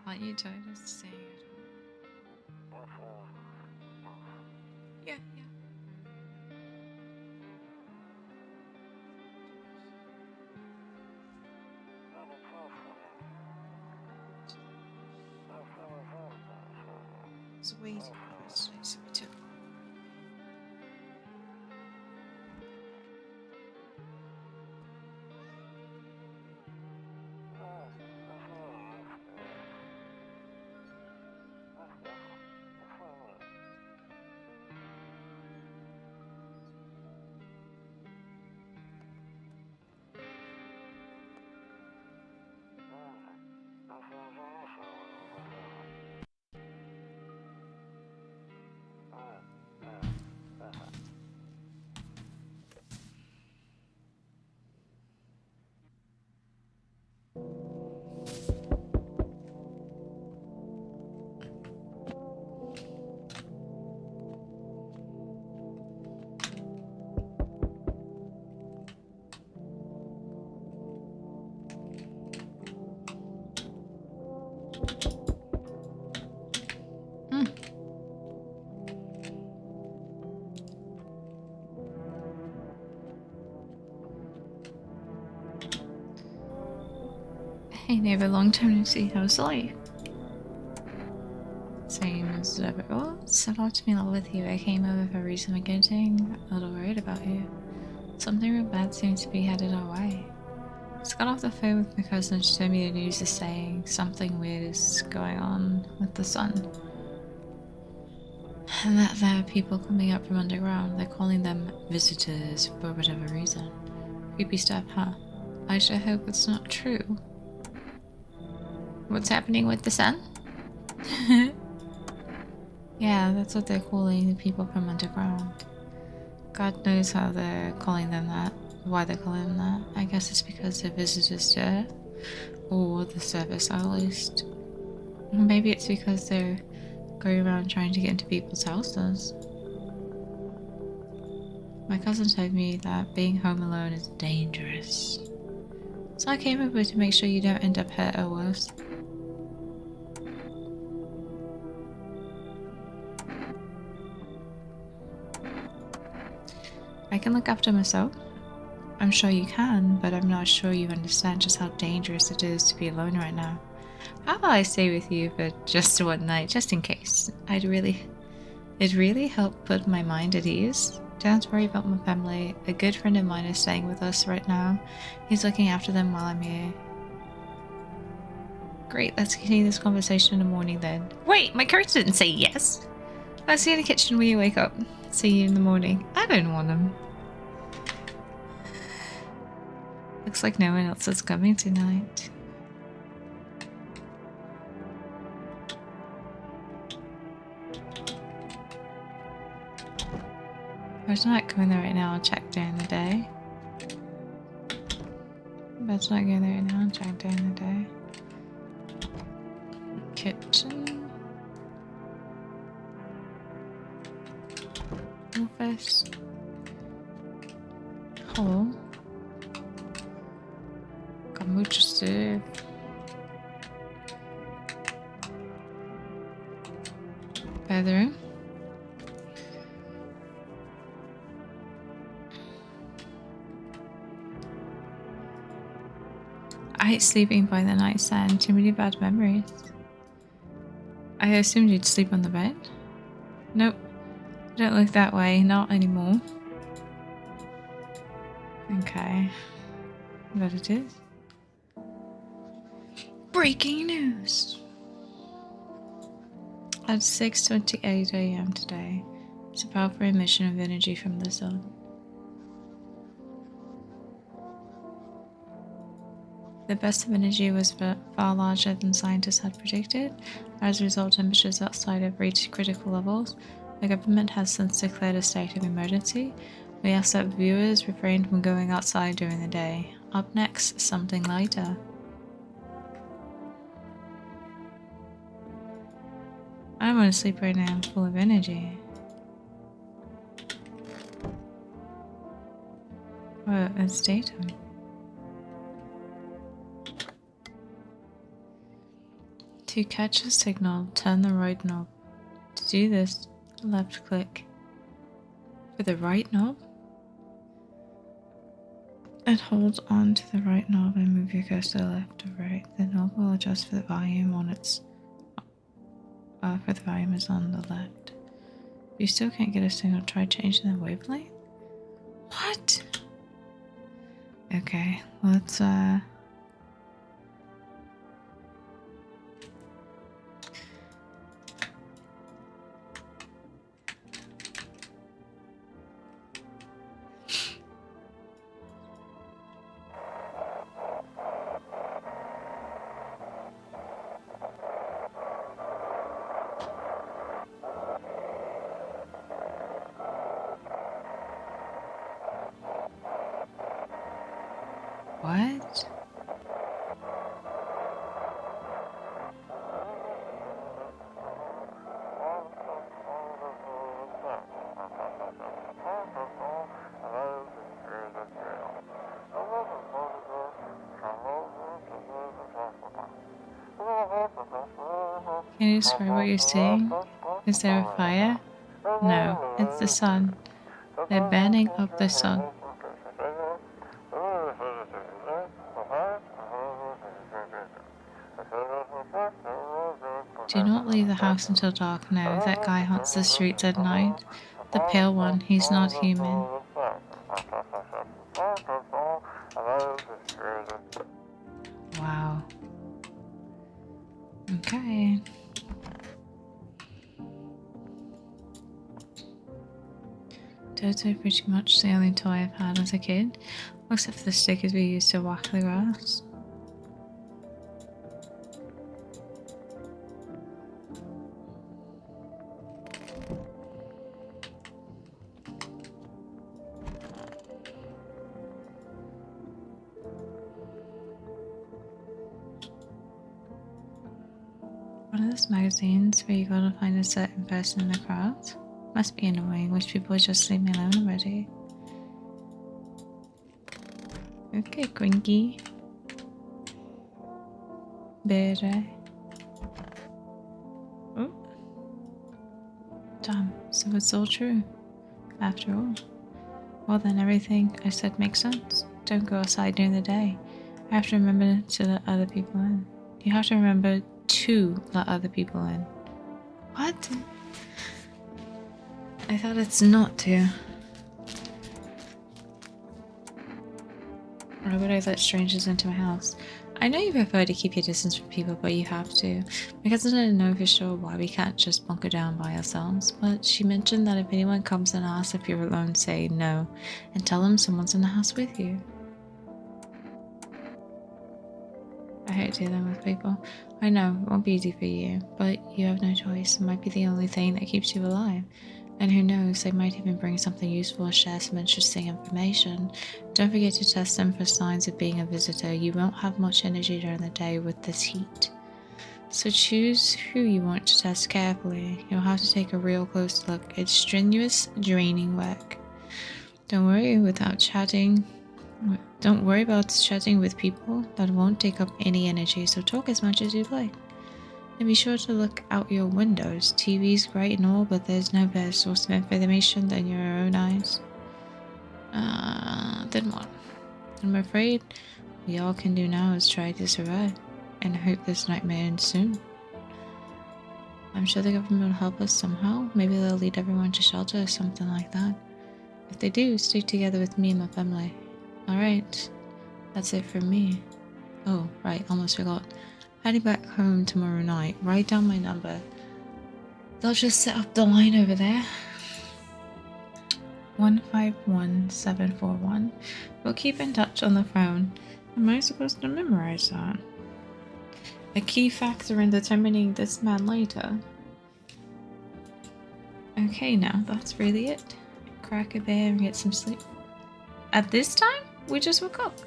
Aren't you tired of staying at home? Yeah, yeah. It's waiting for us to return. Hey neighbor, long time no see. How's life? Same as ever. Oh, set out to be in love with you. I came over for a reason. I'm getting a little worried about you. Something real bad seems to be headed our way. Just got off the phone with my cousin. She told me the news is saying something weird is going on with the sun. And that there are people coming up from underground. They're calling them visitors for whatever reason. Creepy stuff, huh? I sure hope it's not true. What's happening with the sun? Yeah, that's what they're calling the people from underground. God knows how they're calling them that, why they're calling them that. I guess it's because they're visitors to Earth, or the surface at least. Maybe it's because they're going around trying to get into people's houses. My cousin told me that being home alone is dangerous. So I came over to make sure you don't end up hurt or worse. I can look after myself. I'm sure you can, but I'm not sure you understand just how dangerous it is to be alone right now. How about I stay with you for just one night, just in case? It'd really help put my mind at ease. Don't have to worry about my family. A good friend of mine is staying with us right now. He's looking after them while I'm here. Great, let's continue this conversation in the morning then. Wait, my coach didn't say yes. I'll see you in the kitchen when you wake up. See you in the morning. I don't want him. Looks like no one else is coming tonight. Better not go in there right now. I'll check during the day. Better not go in there right now. I'll check during the day. Kitchen. Office. Hall. Got mucho stuff. Bedroom. I hate sleeping by the nightstand. Too many bad memories. I assumed you'd sleep on the bed. Nope. Don't look that way. Not anymore. Okay. But it is. Breaking news! At 6:28 AM today, it's a powerful emission of energy from the sun. The burst of energy was far larger than scientists had predicted. As a result, temperatures outside have reached critical levels. The government has since declared a state of emergency. We ask that viewers refrain from going outside during the day. Up next, something lighter. I want to sleep right now. I'm full of energy. Oh, it's daytime. To catch a signal, turn the right knob. To do this, left click. For the right knob? And hold on to the right knob and move your cursor left or right. The knob will adjust for the volume on its for the volume is on the left. If you still can't get a signal, try changing the wavelength. What? Okay, let's what? Can you describe what you're seeing? Is there a fire? No, it's the sun. They're burning up the sun. Do not leave the house until dark. No, that guy haunts the streets at night. The pale one, he's not human. Wow. Okay. Toto pretty much the only toy I've had as a kid, except for the stickers we used to whack the grass. One of those magazines where you gotta find a certain person in the crowd? Must be annoying. Wish people would just leave me alone already. Okay, Gringy. Bere. Oh. Damn, so it's all true. After all. Well then, everything I said makes sense. Don't go outside during the day. I have to remember to let other people in. You have to remember to let other people in. What? I thought it's not to. Why would I let strangers into my house? I know you prefer to keep your distance from people, but you have to. My cousin didn't know for sure why we can't just bunker down by ourselves, but she mentioned that if anyone comes and asks if you're alone, say no, and tell them someone's in the house with you. I hate dealing with people. I know, it won't be easy for you, but you have no choice. It might be the only thing that keeps you alive. And who knows, they might even bring something useful or share some interesting information. Don't forget to test them for signs of being a visitor. You won't have much energy during the day with this heat. So choose who you want to test carefully. You'll have to take a real close look. It's strenuous, draining work. Don't worry about chatting with people. That won't take up any energy, so talk as much as you'd like. And be sure to look out your windows. TV's great and all, but there's no better source of information than your own eyes. Then what? I'm afraid all can do now is try to survive, and hope this nightmare ends soon. I'm sure the government will help us somehow. Maybe they'll lead everyone to shelter or something like that. If they do, stick together with me and my family. Alright, that's it from me. Oh, right, almost forgot. Heading back home tomorrow night. Write down my number. They'll just set up the line over there. 151741. We'll keep in touch on the phone. Am I supposed to memorize that? A key factor in determining this man later. Okay, now that's really it. Crack a bear and get some sleep. At this time? We just woke up.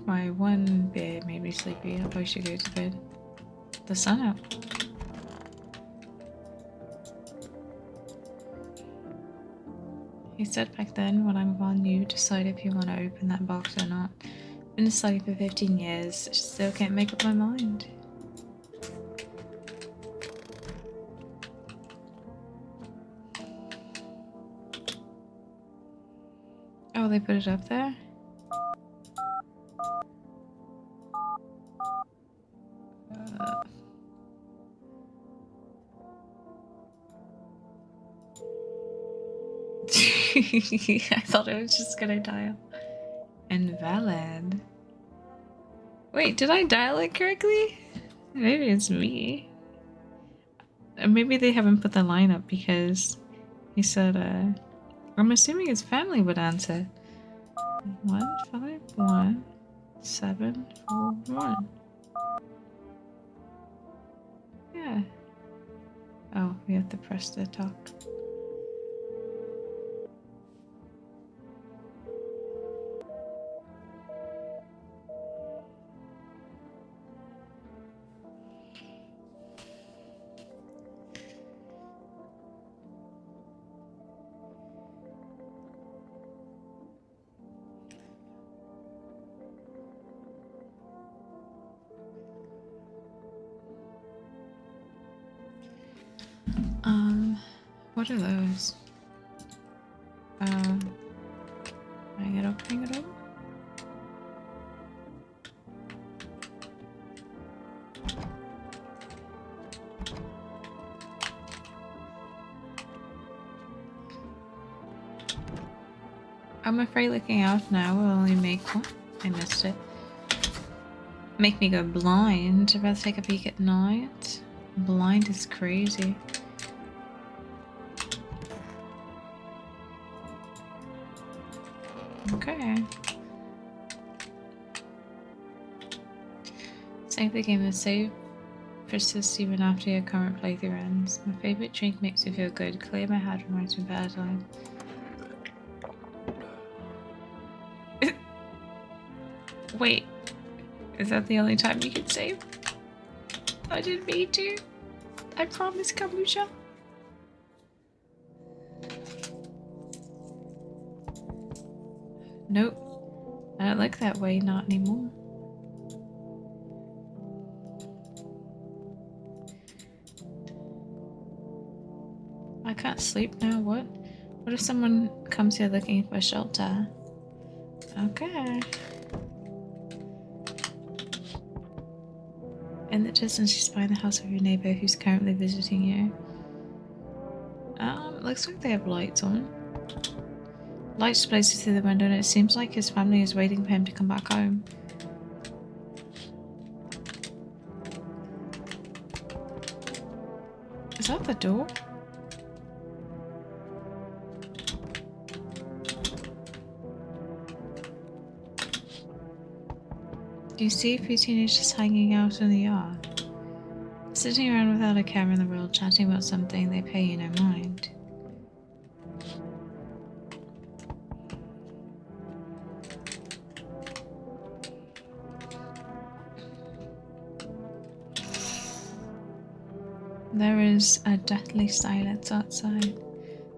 My one beer made me sleepy. I probably should go to bed. The sun out. He said back then, when I'm gone, you decide if you want to open that box or not. Been studying for 15 years, still can't make up my mind. Oh, they put it up there? I thought it was just gonna dial. Invalid. Wait, did I dial it correctly? Maybe it's me. Maybe they haven't put the line up because he said, I'm assuming his family would answer. 151741. Yeah. Oh, we have to press the talk. What are those? Hang it up, hang it up. I'm afraid looking out now will only make what? I missed it. Make me go blind. I'd rather take a peek at night. Blind is crazy. Okay. Save the game and save persists even after your current playthrough ends. My favorite drink makes me feel good. Clear my head reminds me of bad time. Wait, is that the only time you can save? I didn't mean to. I promise, Kamusha. Nope. I don't look that way, not anymore. I can't sleep now, what? What if someone comes here looking for shelter? Okay. In the distance, you spy the house of your neighbor who's currently visiting you. Looks like they have lights on. Lights blazes through the window and it seems like his family is waiting for him to come back home. Is that the door? Do you see a few teenagers hanging out in the yard? Sitting around without a care in the world, chatting about something they pay you no mind. There is a deathly silence outside.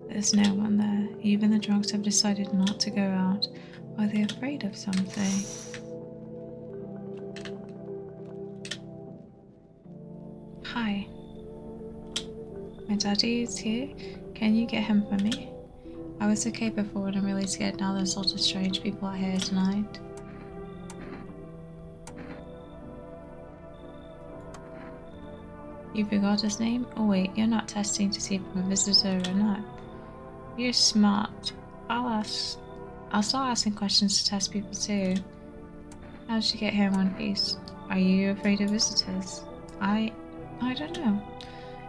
There's no one there. Even the drunks have decided not to go out. Are they afraid of something? Hi. My daddy is here. Can you get him for me? I was okay before and I'm really scared now there's lots of strange people out here tonight. You forgot his name? Oh wait, you're not testing to see if I'm a visitor or not. You're smart. I'll start asking questions to test people too. How did you get here in one piece? Are you afraid of visitors? I don't know.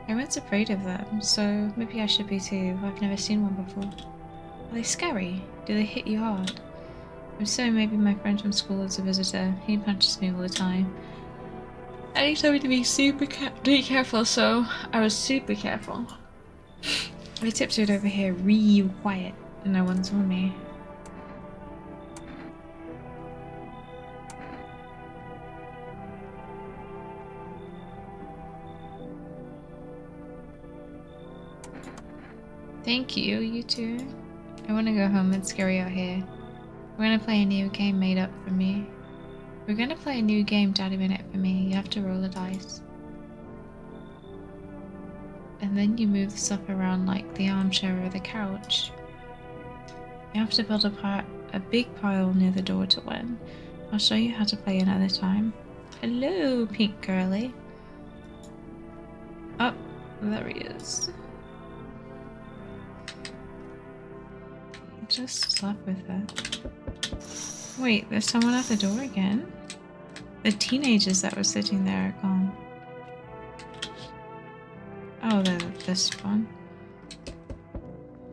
Everyone's afraid of them, so maybe I should be too. I've never seen one before. Are they scary? Do they hit you hard? If so, maybe my friend from school is a visitor. He punches me all the time. And he told me to be careful, so I was super careful. I tiptoed over here real quiet. No one saw me. Thank you, you too. I want to go home. It's scary out here. We're gonna play a new game made up for me. We're gonna play a new game Daddy made up for me. You have to roll a dice. And then you move the stuff around like the armchair or the couch. You have to build a big pile near the door to win. I'll show you how to play another time. Hello, pink girly. Oh, there he is. Just slept with her. Wait, there's someone at the door again? The teenagers that were sitting there are gone. Oh, they're this one.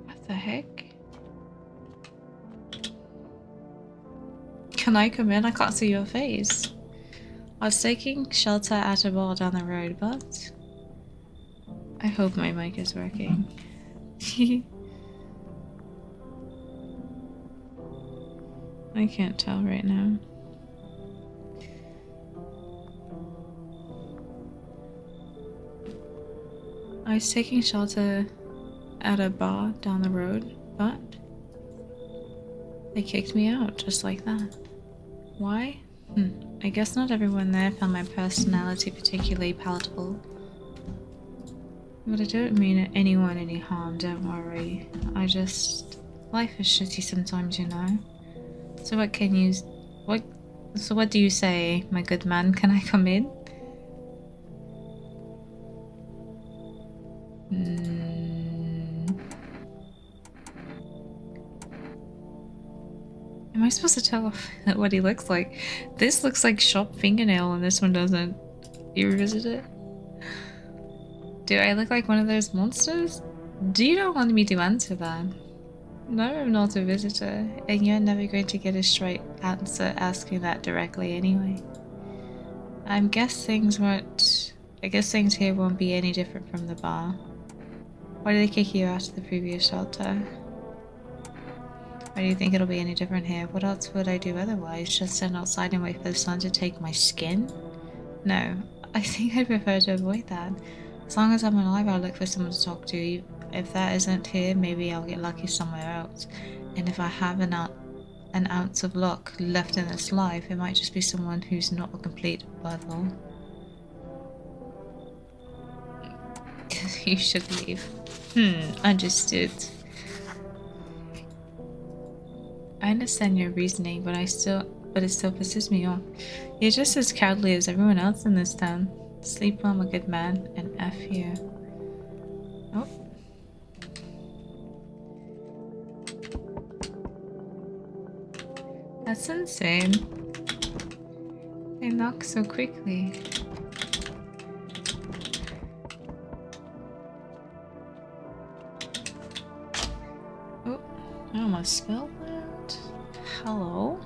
What the heck? Can I come in? I can't see your face. I was taking shelter at a bar down the road, but I hope my mic is working. I can't tell right now. I was taking shelter at a bar down the road, but they kicked me out just like that. Why? I guess not everyone there found my personality particularly palatable. But I don't mean anyone any harm, don't worry. Life is shitty sometimes, you know. So what do you say, my good man? Can I come in? Am I supposed to tell what he looks like? This looks like sharp fingernail and this one doesn't. You revisit it? Do I look like one of those monsters? Do you not want me to answer that? No, I'm not a visitor, and you're never going to get a straight answer asking that directly anyway. I guess things here won't be any different from the bar. Why did they kick you out of the previous shelter? Why do you think it'll be any different here? What else would I do otherwise? Just stand outside and wait for the sun to take my skin? No, I think I'd prefer to avoid that. As long as I'm alive, I'll look for someone to talk to. If that isn't here, maybe I'll get lucky somewhere else. And if I have an ounce of luck left in this life, it might just be someone who's not a complete butthole. You should leave. Understood. I understand your reasoning, but it still pisses me off. You're just as cowardly as everyone else in this town. Sleep well, my good man, and F you. Oh. That's insane. They knock so quickly. Oh, I almost spilled that. Hello?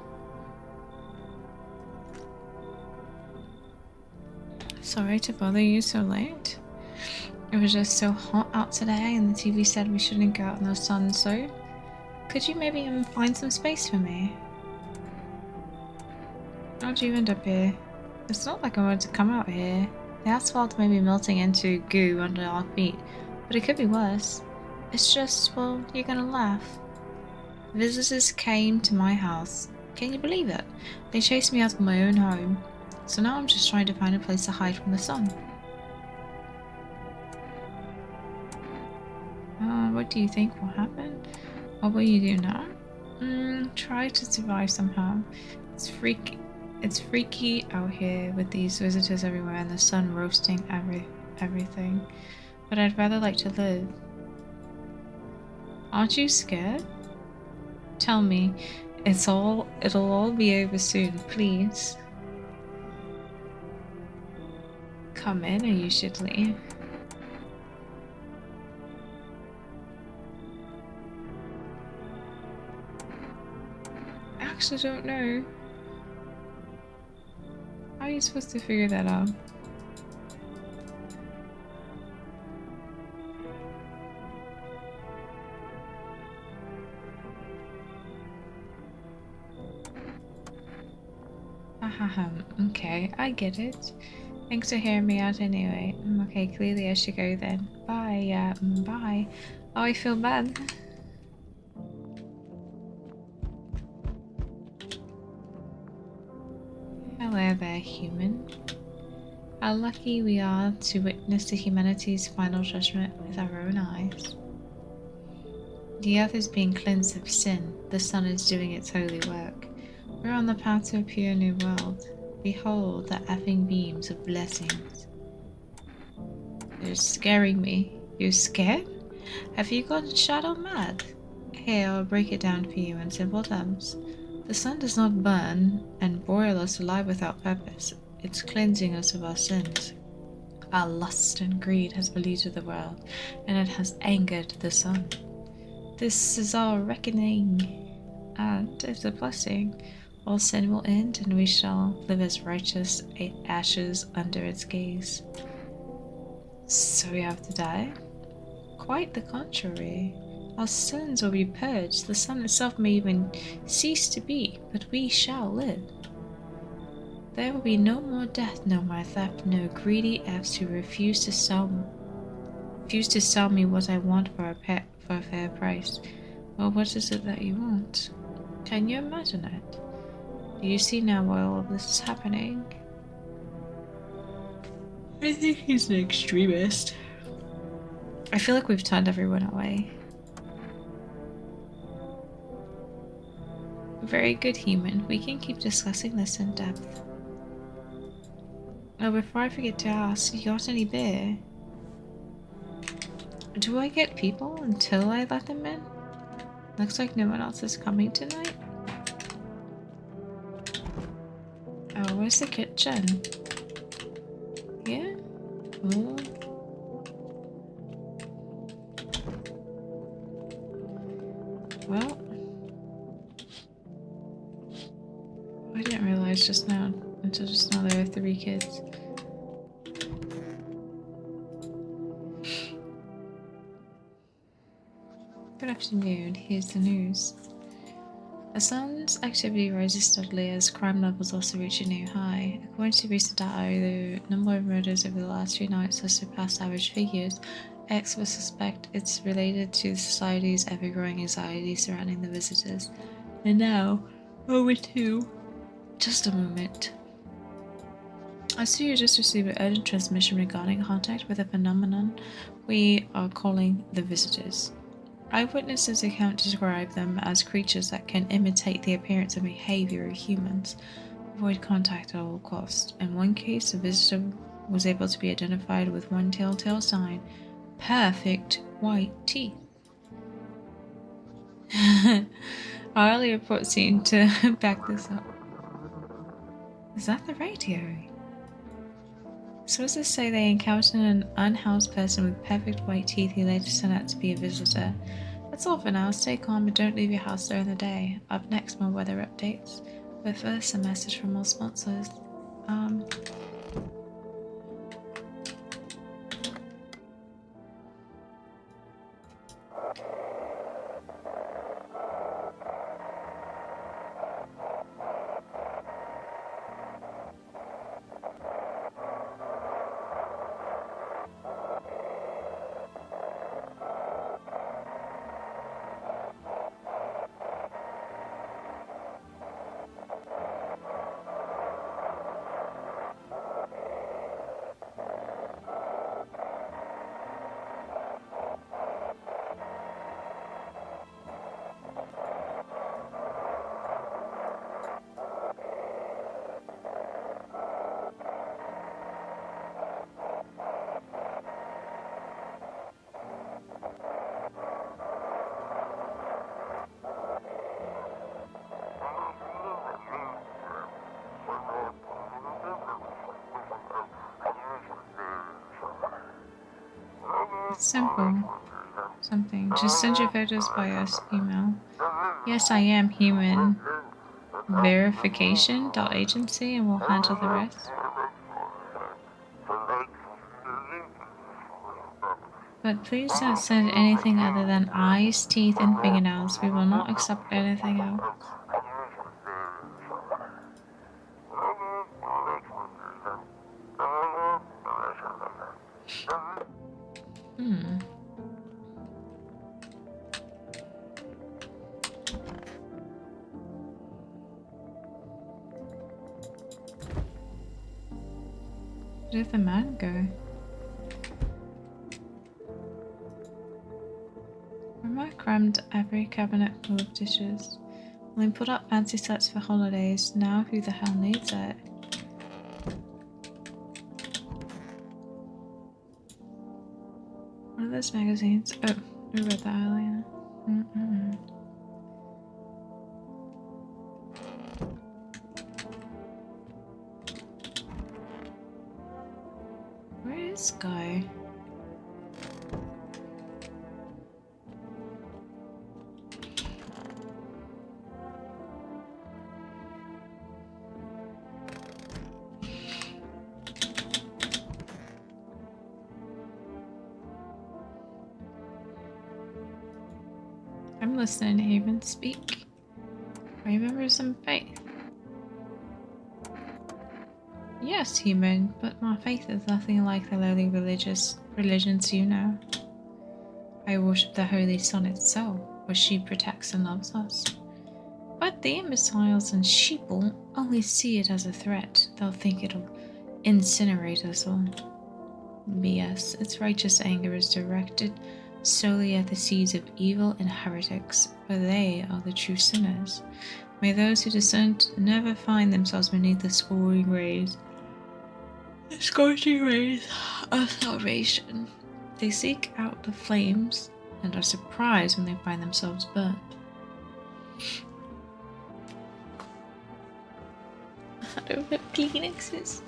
Sorry to bother you so late. It was just so hot out today and the TV said we shouldn't go out in the sun, so could you maybe find some space for me? How'd you end up here? It's not like I wanted to come out here. The asphalt may be melting into goo under our feet, but it could be worse. It's just, well, you're gonna laugh. Visitors came to my house. Can you believe it? They chased me out of my own home. So now I'm just trying to find a place to hide from the sun. What do you think will happen? What will you do now? Try to survive somehow. It's freaky out here with these visitors everywhere and the sun roasting everything. But I'd rather like to live. Aren't you scared? Tell me, it'll all be over soon, please. Come in or you should leave. I actually don't know. How are you supposed to figure that out? Okay, I get it. Thanks for hearing me out anyway. Okay, clearly I should go then. Bye, bye. Oh, I feel bad. Hello there, human. How lucky we are to witness to humanity's final judgment with our own eyes. The earth is being cleansed of sin. The sun is doing its holy work. We're on the path to a pure new world. Behold the effing beams of blessings. They're scaring me. You're scared? Have you gone shadow mad? Here, I'll break it down for you in simple terms. The sun does not burn and boil us alive without purpose. It's cleansing us of our sins. Our lust and greed has polluted the world, and it has angered the sun. This is our reckoning, and if the blessing, all sin will end, and we shall live as righteous ashes under its gaze. So we have to die? Quite the contrary. Our sins will be purged. The sun itself may even cease to be, but we shall live. There will be no more death, no more theft, no greedy Fs who refuse to sell me what I want for a fair price. Well, what is it that you want? Can you imagine it? Do you see now why all of this is happening? I think he's an extremist. I feel like we've turned everyone away. Very good, human. We can keep discussing this in depth. Oh, before I forget to ask, you got any beer? Do I get people until I let them in? Looks like no one else is coming tonight. Oh, where's the kitchen? Yeah? Oh. Well, I didn't realize until just now there were 3 kids. Good afternoon, here's the news. The sun's activity rises steadily as crime levels also reach a new high. According to recent data, the number of murders over the last 3 nights has surpassed average figures. Experts suspect it's related to society's ever-growing anxiety surrounding the visitors. And now, over to... Just a moment. I see you just received an urgent transmission regarding contact with a phenomenon we are calling the visitors. Eyewitnesses account describe them as creatures that can imitate the appearance and behavior of humans. Avoid contact at all costs. In one case, a visitor was able to be identified with one telltale sign: perfect white teeth. Our early reports seem to back this up. Is that the radio? Sources say they encountered an unhoused person with perfect white teeth who later turned out to be a visitor. That's all for now. Stay calm and don't leave your house during the day. Up next, more weather updates. But first, a message from our sponsors. It's simple. Something. Just send your photos by us email. Yes, I am human. Verification.agency and we'll handle the rest. But please don't send anything other than eyes, teeth, and fingernails. We will not accept anything else. Where did the man go? Grandma crammed every cabinet full of dishes. Well, then put up fancy sets for holidays. Now who the hell needs it? What are those magazines? Oh, we read that earlier. Where is this guy? I'm listening to Haven speak. Remember some faith. Yes, human, but my faith is nothing like the lowly religions you know. I worship the Holy Sun itself, where she protects and loves us. But the imbeciles and sheeple only see it as a threat. They'll think it'll incinerate us all. BS, its righteous anger is directed solely at the seeds of evil and heretics, for they are the true sinners. May those who dissent never find themselves beneath the scorching rays of salvation. They seek out the flames and are surprised when they find themselves burnt. I don't have Kleenexes.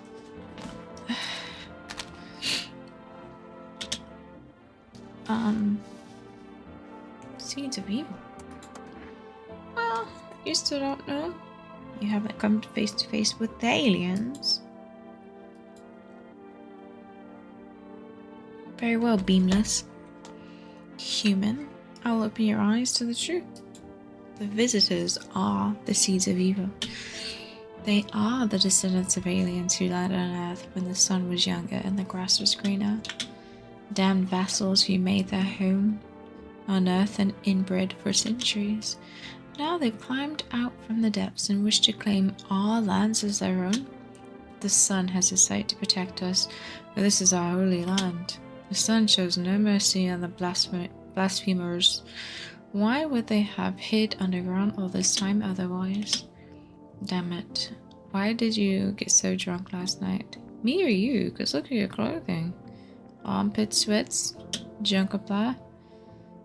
Seeds of evil. Well, you still don't know. You haven't come face to face with the aliens. Very well, Beamless. Human, I'll open your eyes to the truth. The visitors are the seeds of evil. They are the descendants of aliens who landed on Earth when the sun was younger and the grass was greener. Damned vassals who made their home on Earth and inbred for centuries. Now they've climbed out from the depths and wish to claim our lands as their own. The sun has a sight to protect us, for this is our holy land. The sun shows no mercy on the blasphemers. Why would they have hid underground all this time otherwise? Damn it. Why did you get so drunk last night? Me or you? Because look at your clothing. Armpit sweats? Junk apply?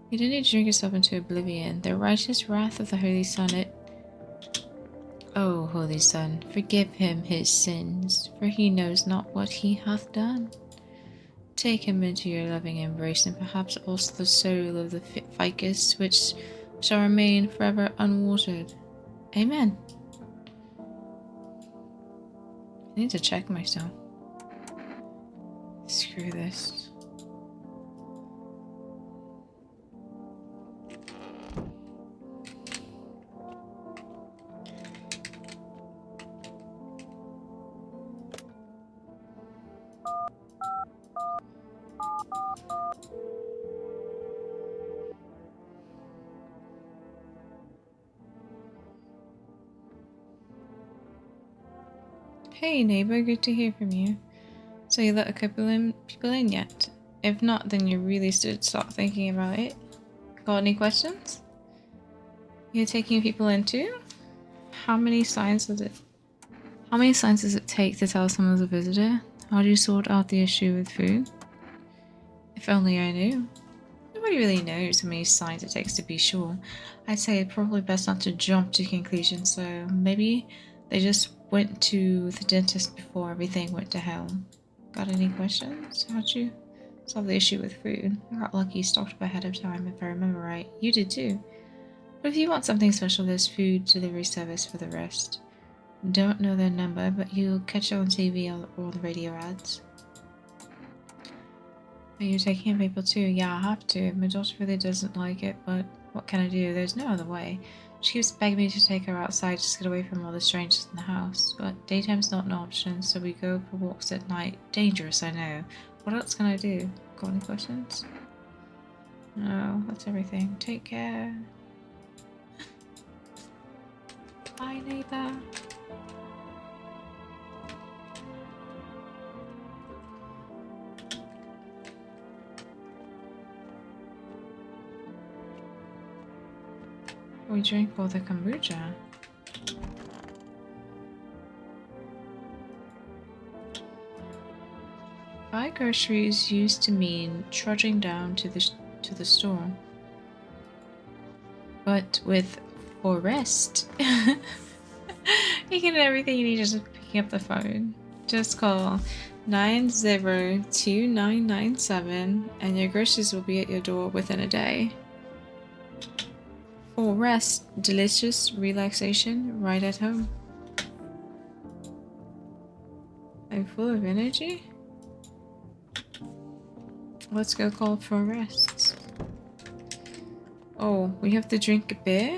You didn't need to drink yourself into oblivion. The righteous wrath of the Holy Sun, O Holy Sun, forgive him his sins, for he knows not what he hath done. Take him into your loving embrace, and perhaps also the soul of the ficus, which shall remain forever unwatered. Amen. I need to check myself. Screw this. Hey neighbor, good to hear from you. So you let a couple of people in yet? If not, then you really should start thinking about it. Got any questions? You're taking people in too? How many signs does it take to tell someone's a visitor? How do you sort out the issue with food? If only I knew. Nobody really knows how many signs it takes to be sure. I'd say it's probably best not to jump to conclusions, so maybe they just went to the dentist before everything went to hell. Got any questions? How'd you solve the issue with food? I got lucky, stocked up ahead of time if I remember right. You did too. But if you want something special, there's food delivery service for the rest. Don't know their number, but you'll catch it on TV or the radio ads. Are you taking in people too? Yeah, I have to. My daughter really doesn't like it, but what can I do? There's no other way. She keeps begging me to take her outside just to get away from all the strangers in the house, but daytime's not an option, so we go for walks at night. Dangerous, I know. What else can I do? Got any questions? No, that's everything. Take care. Bye, neighbor. We drink all the kombucha. Buy groceries used to mean trudging down to the store. But with for rest, you can do everything you need just picking up the phone. Just call 902997 and your groceries will be at your door within a day. For rest, delicious relaxation right at home. I'm full of energy. Let's go call for rest. Oh, we have to drink a beer?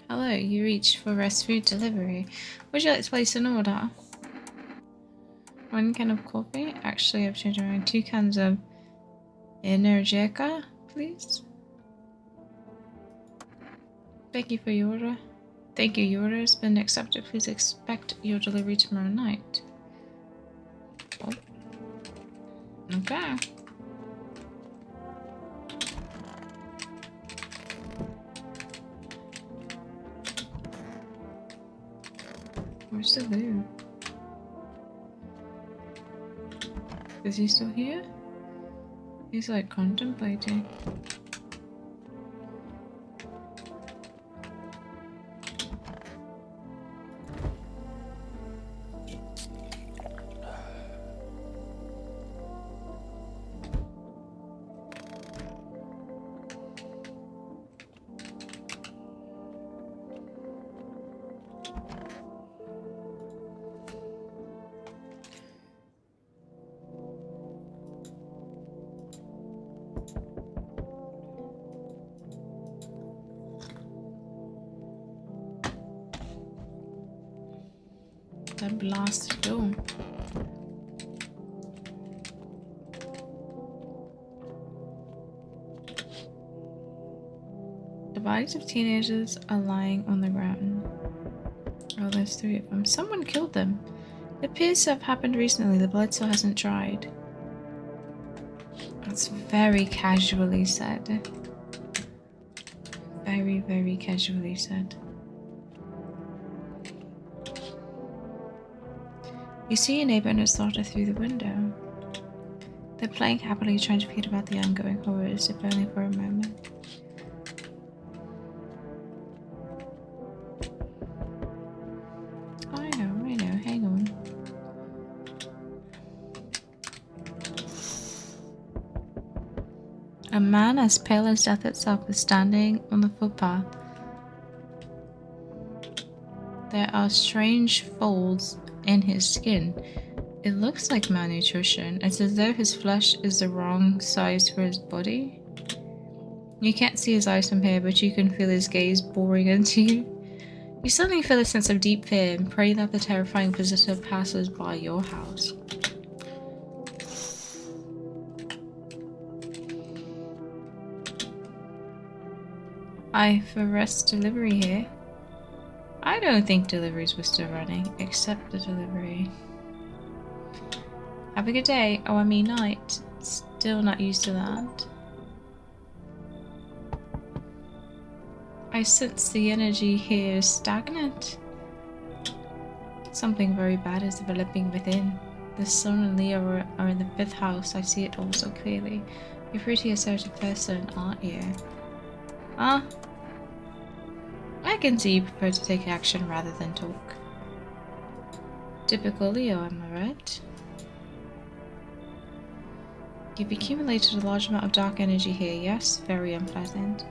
Hello, you reached for Rest Food Delivery. Would you like to place an order? 1 can of coffee? Actually, I've changed around 2 cans of Energica, please. Thank you for your order. Thank you, your order has been accepted. Please expect your delivery tomorrow night. Oh. Okay. Where's the Lou? Is he still here? He's like contemplating. That blasted door. The bodies of teenagers are lying on the ground. Oh, there's 3 of them. Someone killed them. It appears to have happened recently. The blood still hasn't dried. That's very casually said. Very, very casually said. You see your neighbor and his daughter through the window. They're playing happily, trying to forget about the ongoing horrors, if only for a moment. I know, hang on. A man as pale as death itself is standing on the footpath. There are strange folds in his skin. It looks like malnutrition. It's as though his flesh is the wrong size for his body. You can't see his eyes from here, but you can feel his gaze boring into you. You suddenly feel a sense of deep fear and pray that the terrifying visitor passes by your house. For rest delivery here. I don't think deliveries were still running, except the delivery. Have a good day. Oh, I mean night. Still not used to that. I sense the energy here is stagnant. Something very bad is developing within. The sun and Leo are in the 5th house. I see it all so clearly. You're pretty assertive person, aren't you? Ah. I can see you prefer to take action rather than talk. Typical Leo, am I right? You've accumulated a large amount of dark energy here, yes? Very unpleasant.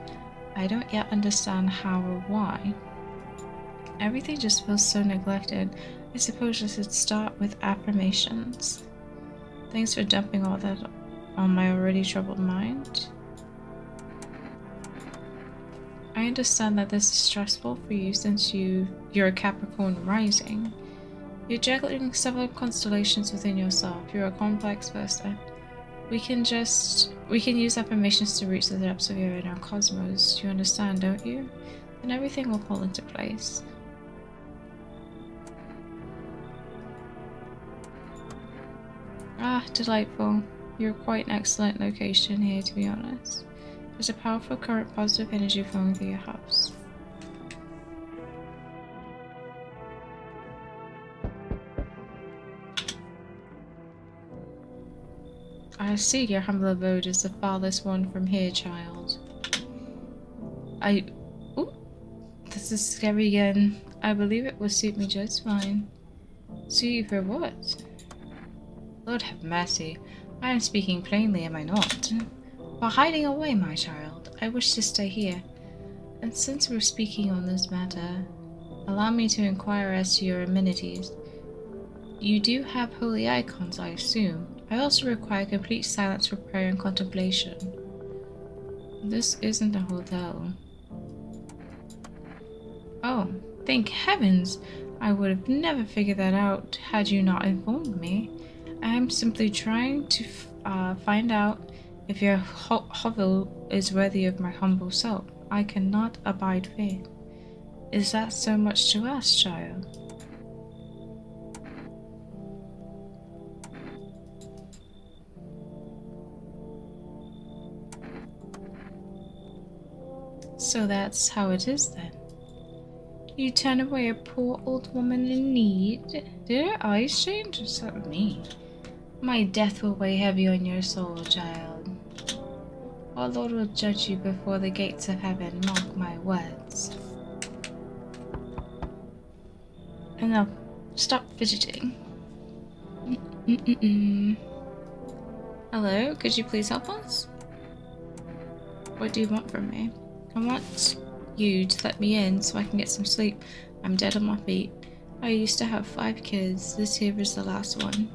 I don't yet understand how or why. Everything just feels so neglected. I suppose I should start with affirmations. Thanks for dumping all that on my already troubled mind. I understand that this is stressful for you since you're a Capricorn rising. You're juggling several constellations within yourself. You're a complex person. We can use affirmations to reach the depths of your inner cosmos. You understand, don't you? Then everything will fall into place. Ah, delightful. You're quite an excellent location here, to be honest. There's a powerful current positive energy flowing through your house. I see your humble abode is the farthest one from here, child. Ooh, this is scary again. I believe it will suit me just fine. Suit you for what? Lord have mercy. I am speaking plainly, am I not? For hiding away, my child, I wish to stay here. And since we're speaking on this matter, allow me to inquire as to your amenities. You do have holy icons, I assume. I also require complete silence for prayer and contemplation. This isn't a hotel. Oh, thank heavens! I would have never figured that out had you not informed me. I'm simply trying to find out if your hovel is worthy of my humble self. I cannot abide fear. Is that so much to ask, child? So that's how it is then. You turn away a poor old woman in need. Did her eyes change or something? Me? My death will weigh heavy on your soul, child. Our Lord will judge you before the gates of heaven, mark my words. And now, stop fidgeting. Hello, could you please help us? What do you want from me? I want you to let me in so I can get some sleep. I'm dead on my feet. I used to have 5 kids. This here is the last one.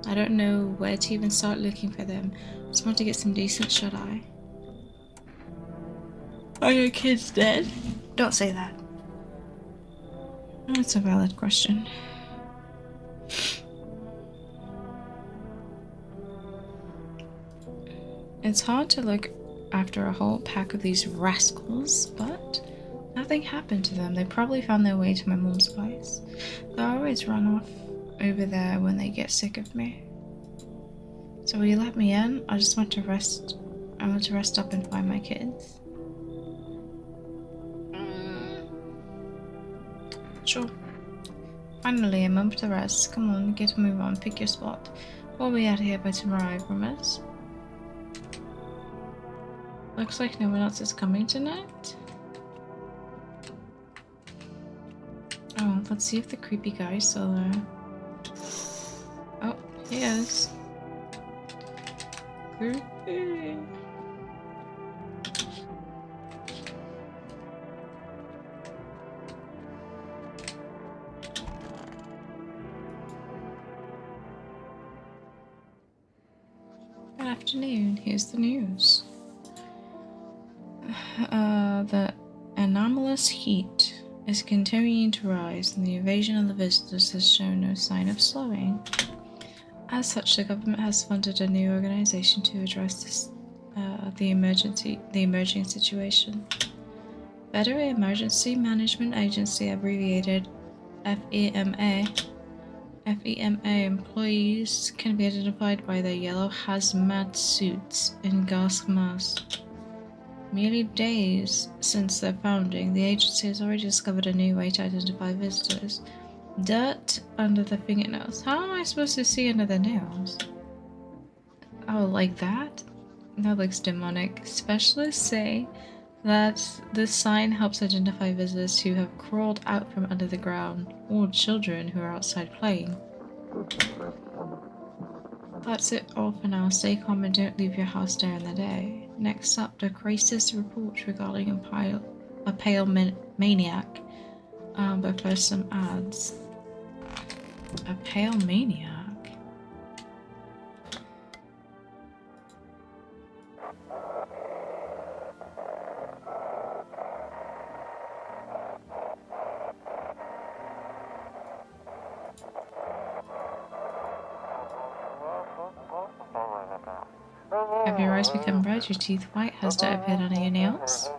I don't know where to even start looking for them. Just want to get some decent shut-eye. Are your kids dead? Don't say that. That's a valid question. It's hard to look after a whole pack of these rascals, but nothing happened to them. They probably found their way to my mom's place. They always run off over there when they get sick of me. So will you let me in? I just want to rest. I want to rest up and find my kids. Sure. Finally, a moment to rest. Come on, get a move on. Pick your spot. We'll be out of here by tomorrow, I promise. Looks like no one else is coming tonight. Oh, let's see if the creepy guy is still there. Oh, he is. Creepy. Good afternoon. Here's the news. The anomalous heat is continuing to rise, and the invasion of the visitors has shown no sign of slowing. As such, the government has funded a new organization to address this, the emerging situation. Federal Emergency Management Agency, abbreviated FEMA. FEMA employees can be identified by their yellow hazmat suits and gas masks. Merely days since their founding, the agency has already discovered a new way to identify visitors. Dirt under the fingernails. How am I supposed to see under the nails? Oh, like that? That looks demonic. Specialists say that this sign helps identify visitors who have crawled out from under the ground, or children who are outside playing. That's it all for now. Stay calm and don't leave your house during the day. Next up, the crisis report regarding a pale maniac. But first some ads. A pale maniac? Have your eyes become red, your teeth white? Has dirt appeared under your nails?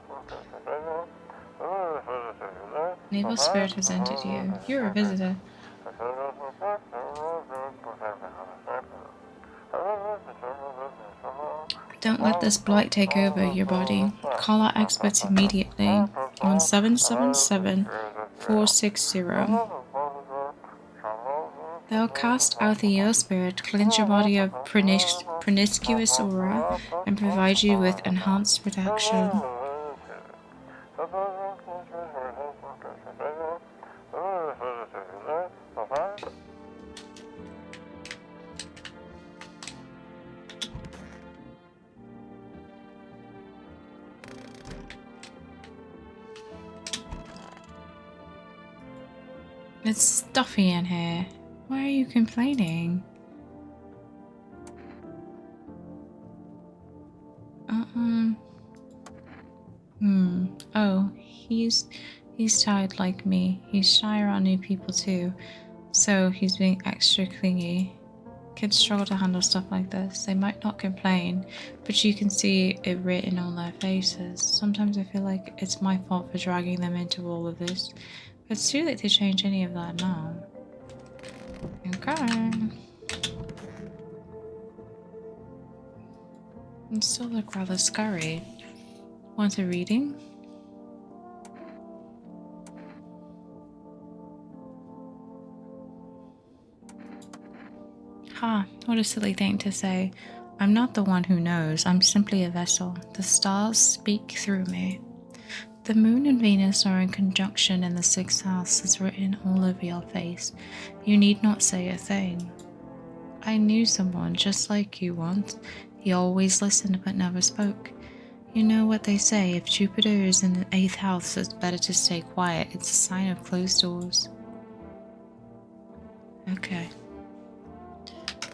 An evil spirit has entered you. You're a visitor. Don't let this blight take over your body. Call our experts immediately on 777-460. They'll cast out the ill spirit, cleanse your body of promiscuous aura, and provide you with enhanced protection. It's stuffy in here. Why are you complaining? Oh, he's tired like me. He's shy around new people too. So he's being extra clingy. Kids struggle to handle stuff like this. They might not complain, but you can see it written on their faces. Sometimes I feel like it's my fault for dragging them into all of this. But it's too late to change any of that now. Okay. You still look rather scurry. Want a reading? Ha, what a silly thing to say. I'm not the one who knows, I'm simply a vessel. The stars speak through me. The moon and Venus are in conjunction in the 6th house, as written all over your face. You need not say a thing. I knew someone just like you once. He always listened but never spoke. You know what they say, if Jupiter is in the 8th house, it's better to stay quiet. It's a sign of closed doors. Okay.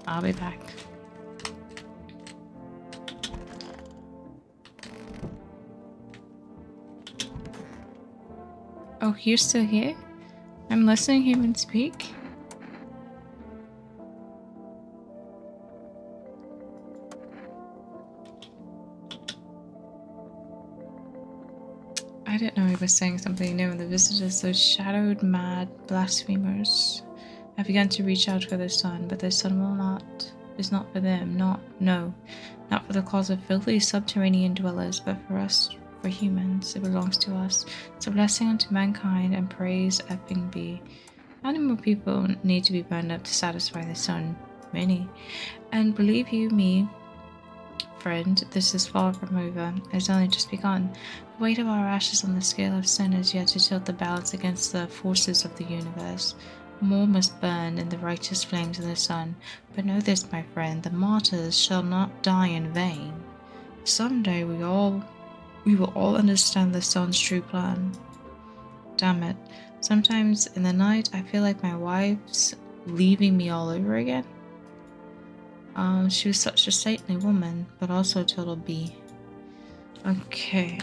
I'll be back. Oh, you're still here? I'm listening to human speak. I didn't know he was saying something new. The visitors, those shadowed, mad blasphemers, have begun to reach out for the sun, but the sun is not for them. Not for the cause of filthy subterranean dwellers, but for us. For humans, it belongs to us. It's a blessing unto mankind, and praise effing be. How many more people need to be burned up to satisfy the sun? Many. And believe you me, friend, this is far from over. It's only just begun. The weight of our ashes on the scale of sin is yet to tilt the balance against the forces of the universe. More must burn in the righteous flames of the sun. But know this, my friend, the martyrs shall not die in vain. Someday we will all understand the sun's true plan. Damn it. Sometimes in the night, I feel like my wife's leaving me all over again. She was such a saintly woman, but also a total bee. Okay.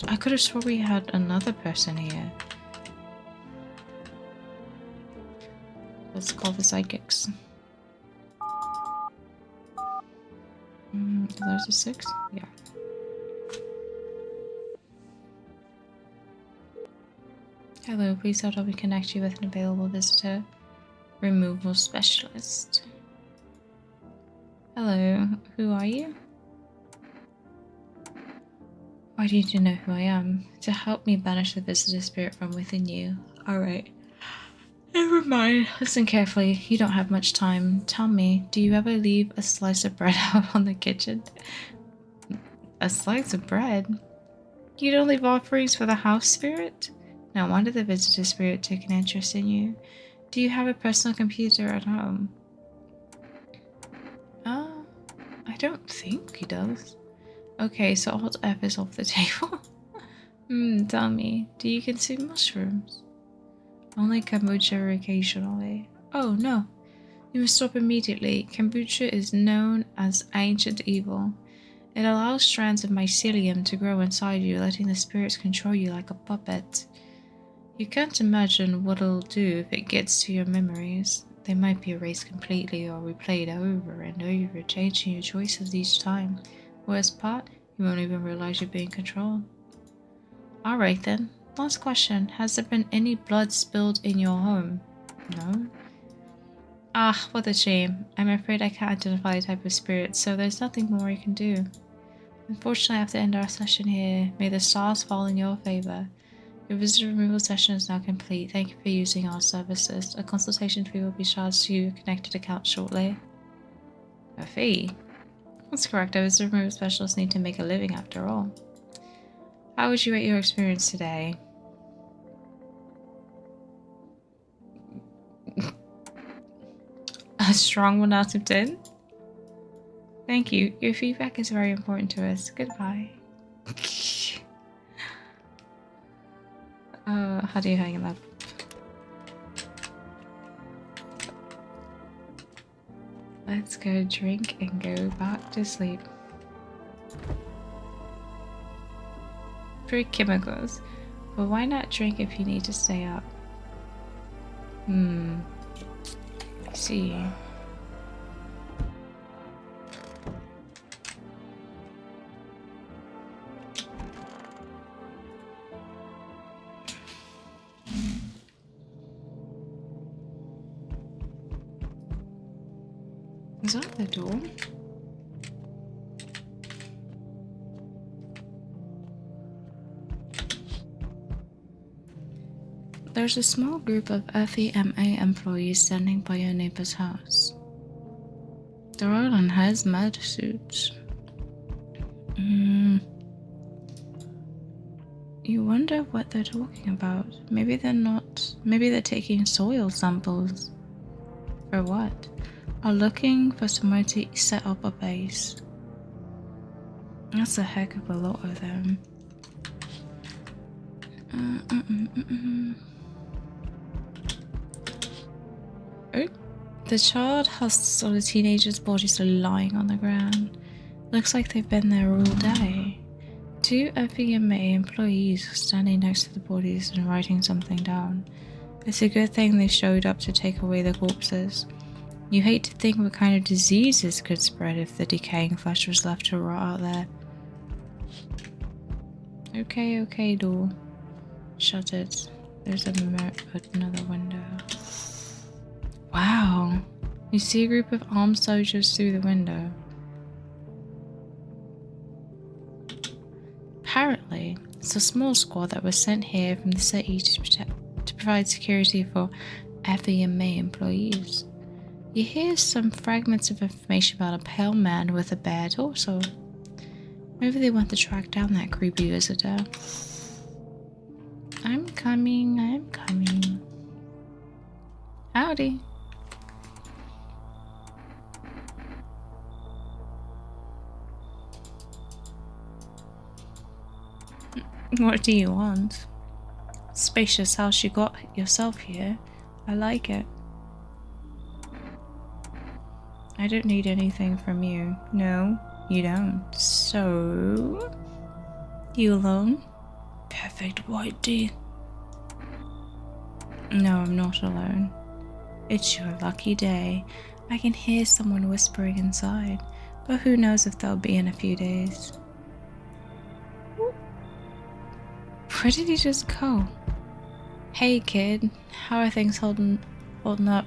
I could have sworn we had another person here. Let's call the psychics. There's a 6? Yeah. Hello, please hold on, we connect you with an available visitor. Removal specialist. Hello, who are you? Why do you need to know who I am? To help me banish the visitor spirit from within you. Alright. Never mind. Listen carefully. You don't have much time. Tell me, do you ever leave a slice of bread out on the kitchen? A slice of bread? You don't leave offerings for the house spirit? No wonder the visitor spirit took an interest in you. Do you have a personal computer at home? I don't think he does. Okay, so Alt F is off the table. Tell me, do you consume mushrooms? Only kombucha occasionally. Oh no, you must stop immediately. Kombucha is known as ancient evil. It allows strands of mycelium to grow inside you, letting the spirits control you like a puppet. You can't imagine what it'll do if it gets to your memories. They might be erased completely or replayed over and over, changing your choices each time. Worst part, you won't even realize you're being controlled. Alright then, last question. Has there been any blood spilled in your home? No? Ah, what a shame. I'm afraid I can't identify the type of spirit, so there's nothing more I can do. Unfortunately, I have to end our session here. May the stars fall in your favor. Your visitor removal session is now complete. Thank you for using our services. A consultation fee will be charged to your connected account shortly. A fee? That's correct. Our visitor removal specialists need to make a living after all. How would you rate your experience today? A strong 1 out of 10? Thank you. Your feedback is very important to us. Goodbye. How do you hang up? Let's go drink and go back to sleep. 3 chemicals. But why not drink if you need to stay up? I see. Is that the door? There's a small group of FEMA employees standing by your neighbor's house. They're all in hazmat suits. You wonder what they're talking about. Maybe they're taking soil samples. For what? Are looking for somewhere to set up a base. That's a heck of a lot of them. Oh, the child husks of the teenagers' bodies are lying on the ground. Looks like they've been there all day. 2 FEMA employees are standing next to the bodies and writing something down. It's a good thing they showed up to take away the corpses. You hate to think what kind of diseases could spread if the decaying flesh was left to rot out there. Okay, door. Shut it. There's another window. Wow. You see a group of armed soldiers through the window. Apparently, it's a small squad that was sent here from the city to provide security for FEMA employees. You hear some fragments of information about a pale man with a bare torso. Maybe they want to track down that creepy visitor. I'm coming. Howdy. What do you want? Spacious house you got yourself here. I like it. I don't need anything from you. No, you don't. So... you alone? Perfect white deal. No, I'm not alone. It's your lucky day. I can hear someone whispering inside, but who knows if they'll be in a few days. Where did he just go? Hey kid, how are things holding up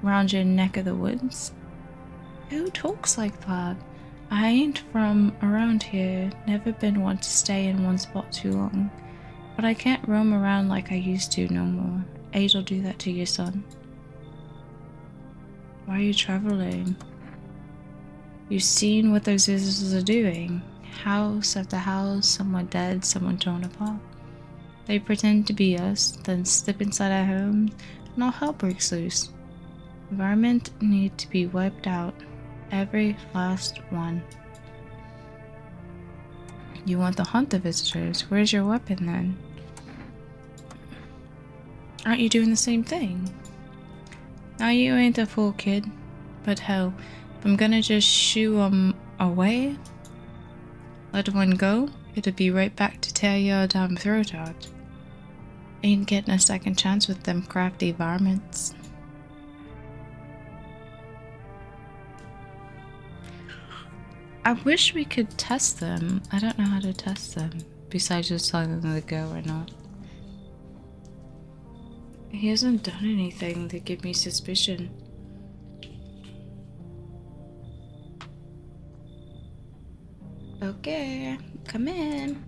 around your neck of the woods? Who talks like that? I ain't from around here, never been one to stay in one spot too long. But I can't roam around like I used to no more. Age'll do that to your son. Why are you traveling? You've seen what those visitors are doing. House after house, someone dead, someone torn apart. They pretend to be us, then slip inside our homes, and all hell breaks loose. Environment need to be wiped out. Every last one. You want to hunt the visitors. Where's your weapon then? Aren't you doing the same thing? Now you ain't a fool, kid. But hell, if I'm gonna just shoo 'em away, let one go, it'll be right back to tear your damn throat out. Ain't getting a second chance with them crafty varmints. I wish we could test them. I don't know how to test them, besides just telling them to go or not. He hasn't done anything to give me suspicion. Okay, come in.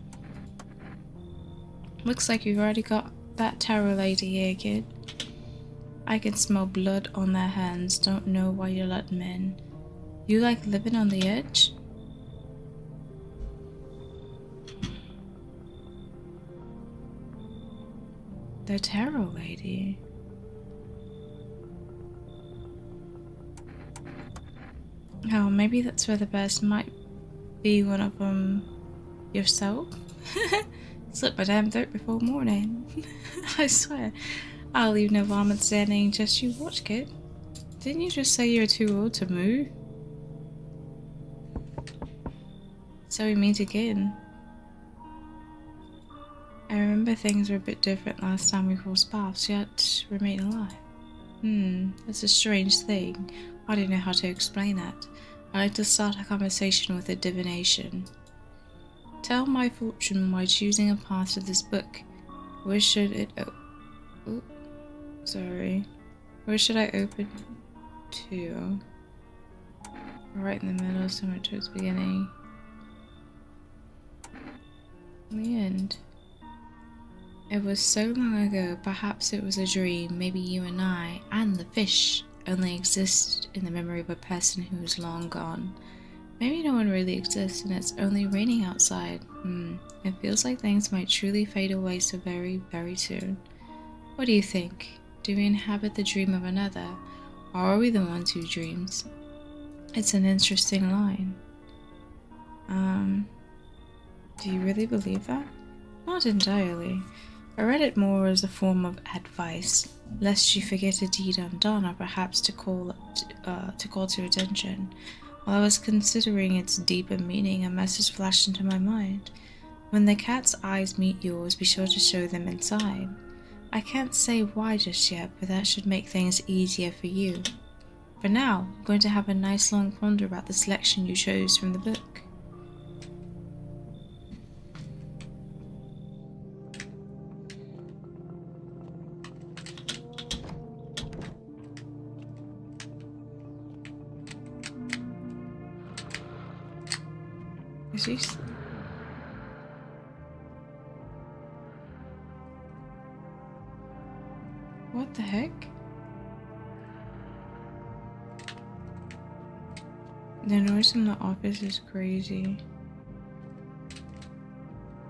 Looks like you've already got that tarot lady here, kid. I can smell blood on their hands. Don't know why you let them in. You like living on the edge? The tarot lady. Oh, maybe that's where the best might be one of them yourself? Slip my damn throat before morning. I swear. I'll leave no vomit standing, just you watch, kid. Didn't you just say you're too old to move? So we meet again. I remember things were a bit different last time we crossed paths, yet remain alive. That's a strange thing. I don't know how to explain that. I like to start a conversation with a divination. Tell my fortune by choosing a path to this book. Where should it sorry. Where should I open to? Right in the middle, somewhere towards the beginning. In the end. It was so long ago, perhaps it was a dream. Maybe you and I, and the fish, only exist in the memory of a person who is long gone. Maybe no one really exists and it's only raining outside. It feels like things might truly fade away so very, very soon. What do you think? Do we inhabit the dream of another, or are we the ones who dreams? It's an interesting line. Do you really believe that? Not entirely. I read it more as a form of advice, lest you forget a deed undone, or perhaps to call to attention. While I was considering its deeper meaning, a message flashed into my mind. When the cat's eyes meet yours, be sure to show them inside. I can't say why just yet, but that should make things easier for you. For now, I'm going to have a nice long ponder about the selection you chose from the book. Is this? What the heck? The noise in the office is crazy.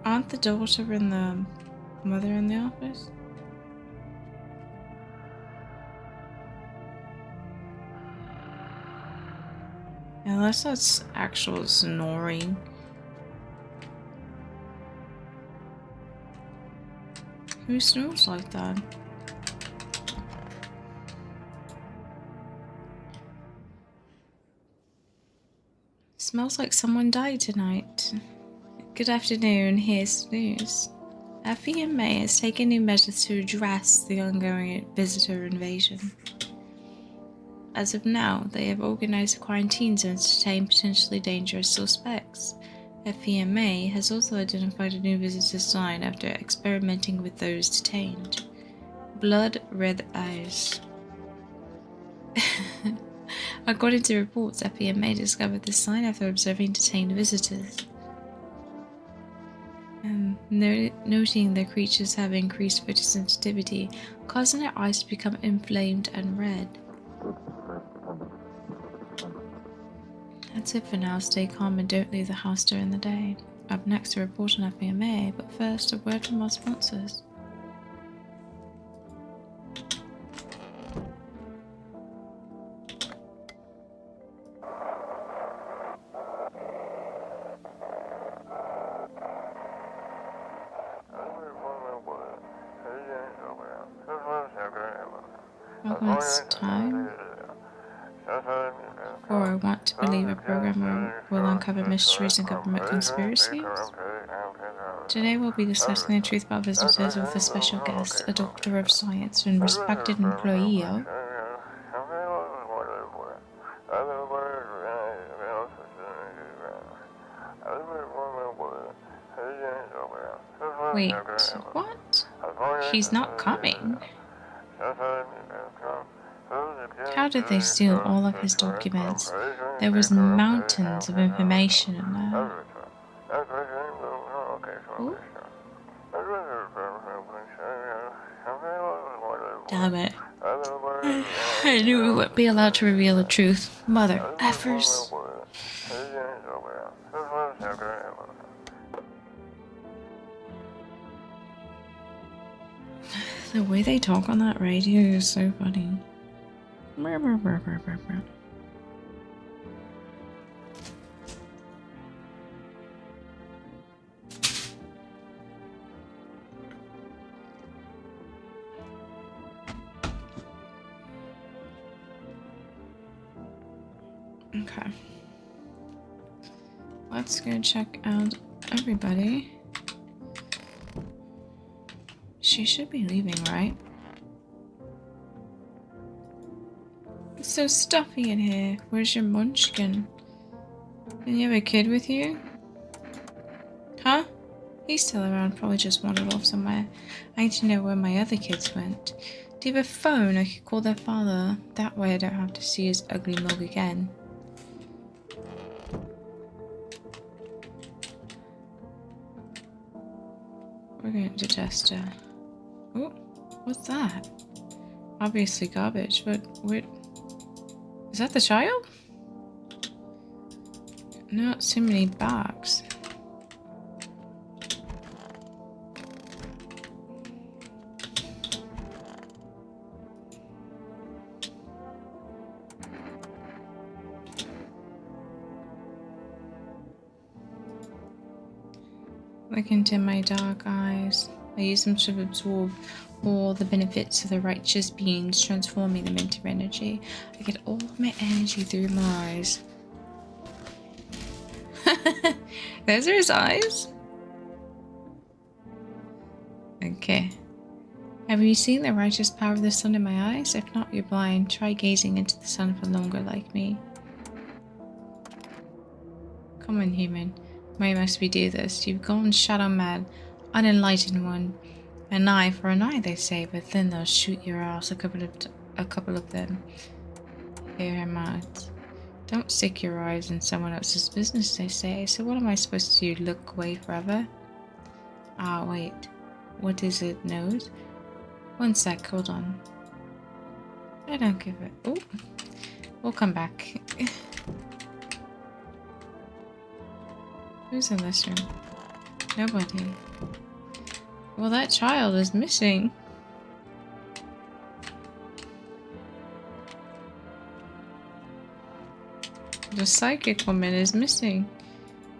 Aren't the daughter and the mother in the office? Unless that's actual snoring. Who snores like that? Smells like someone died tonight. Good afternoon, here's the news. FEMA has taken new measures to address the ongoing visitor invasion. As of now, they have organized quarantine zones to detain potentially dangerous suspects. FEMA has also identified a new visitor sign after experimenting with those detained. Blood red eyes. According to reports, FEMA discovered this sign after observing detained visitors. Noting the creatures have increased photosensitivity, causing their eyes to become inflamed and red. That's it for now. Stay calm and don't leave the house during the day. Up next, a report on FEMA, but first, a word from our sponsors. Welcome, it's time. For I want to believe a program will uncover mysteries and government conspiracies. Today we'll be discussing the truth about visitors with a special guest, a doctor of science and respected employee of Wait, what? He's not coming. How did they steal all of his documents? There was mountains of information in there. Ooh. Damn it. I knew we wouldn't be allowed to reveal the truth. Mother effers. The way they talk on that radio is so funny. Okay. Let's go check out everybody. She should be leaving, right? It's so stuffy in here. Where's your munchkin? Can you have a kid with you? Huh? He's still around, probably just wandered off somewhere. I need to know where my other kids went. Do you have a phone? I could call their father. That way I don't have to see his ugly mug again. We're going to test her. Oh, what's that? Obviously garbage, but wait. Is that the child? Not so many bags. Look into my dark eyes. I use them to absorb all the benefits of the righteous beings, transforming them into energy. I get all of my energy through my eyes. Those are his eyes? Okay. Have you seen the righteous power of the sun in my eyes? If not, you're blind. Try gazing into the sun for longer like me. Come on, human. Why must we do this? You've gone shadow mad, unenlightened one. An eye for an eye, they say, but then they'll shoot your ass, a couple of them. Hear him out. Don't stick your eyes in someone else's business, they say. So what am I supposed to do? Look away forever? Ah, wait. What is it, nose? One sec, hold on. I don't give it. Oh, we'll come back. Who's in this room? Nobody. Well, that child is missing. The psychic woman is missing.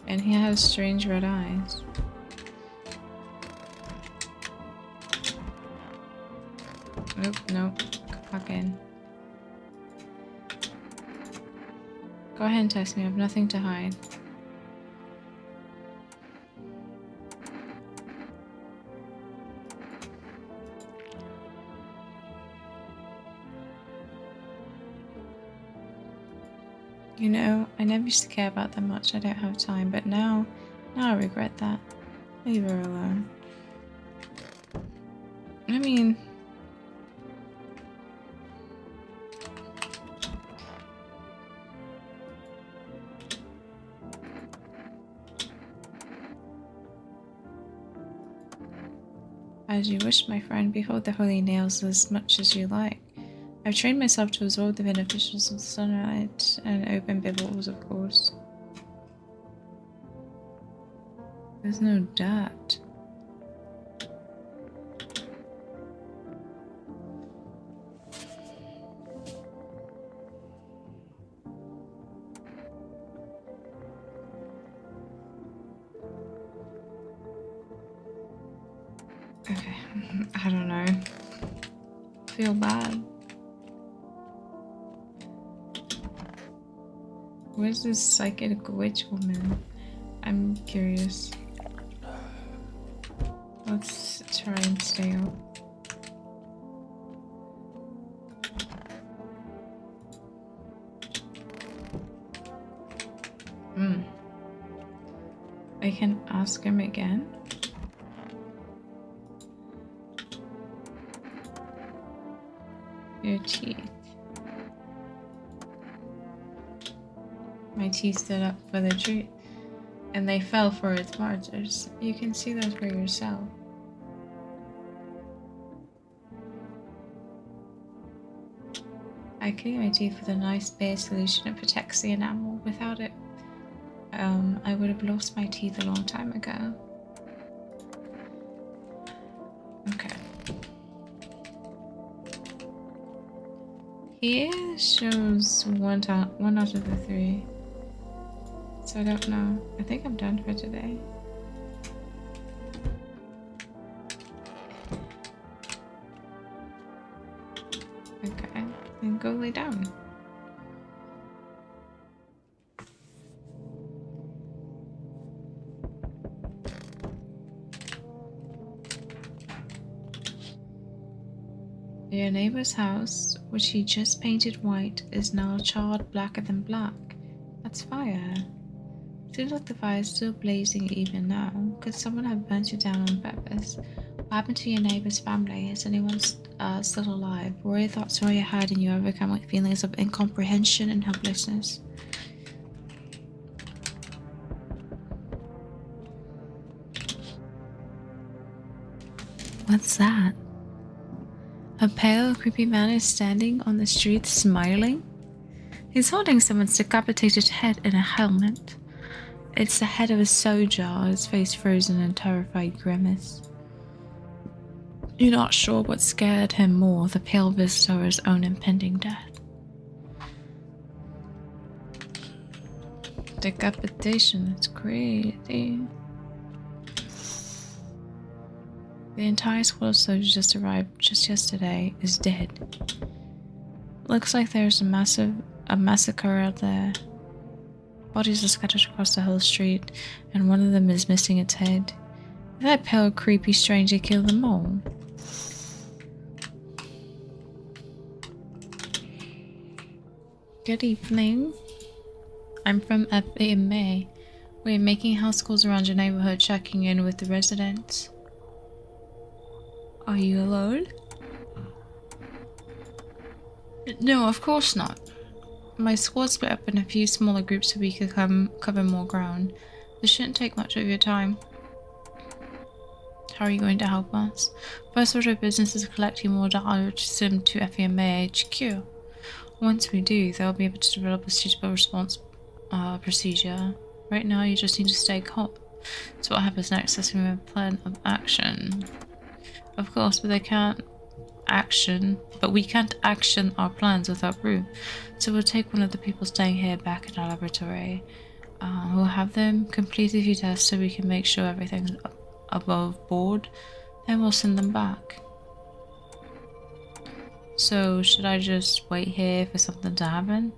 And he has strange red eyes. Nope, nope. Come back in. Go ahead and test me. I have nothing to hide. You know, I never used to care about them much. I don't have time, but now I regret that. Leave her alone. I mean... As you wish, my friend. Behold the holy nails as much as you like. I've trained myself to absorb the beneficials of the sunlight and open bibbles, of course. There's no dirt. Okay, I don't know. I feel bad. Where's this psychic witch woman? I'm curious. Let's try and stay up. I can ask him again. Your teeth. My teeth stood up for the truth, and they fell for its martyrs. You can see those for yourself. I clean my teeth with a nice bare solution that protects the enamel. Without it, I would have lost my teeth a long time ago. Okay. Here shows one out of the 3. So I don't know. I think I'm done for today. Okay, then go lay down. Your neighbor's house, which he just painted white, is now charred blacker than black. That's fire. Seems like the fire is still blazing even now. Could someone have burnt it down on purpose? What happened to your neighbor's family? Is anyone still alive? What are your thoughts while you're hiding? You overcome with feelings of incomprehension and helplessness. What's that? A pale, creepy man is standing on the street smiling. He's holding someone's decapitated head in a helmet. It's the head of a soldier, his face frozen in a terrified grimace. You're not sure what scared him more, the pale visitor or his own impending death. Decapitation, that's crazy. The entire squad of soldiers just arrived just yesterday is dead. Looks like there's a massacre out there. Bodies are scattered across the whole street, and one of them is missing its head. Did that pale, creepy stranger kill them all? Good evening. I'm from FMA. We're making house calls around your neighborhood, checking in with the residents. Are you alone? No, of course not. My squad split up in a few smaller groups so we could cover more ground. This shouldn't take much of your time. How are you going to help us? First order of business is collecting more data to send to FEMA HQ. Once we do, they'll be able to develop a suitable response procedure. Right now, you just need to stay calm. So what happens next is we have a plan of action. Of course, but we can't action our plans without proof. So we'll take one of the people staying here back in our laboratory. We'll have them complete a few tests so we can make sure everything's above board. Then we'll send them back. So should I just wait here for something to happen?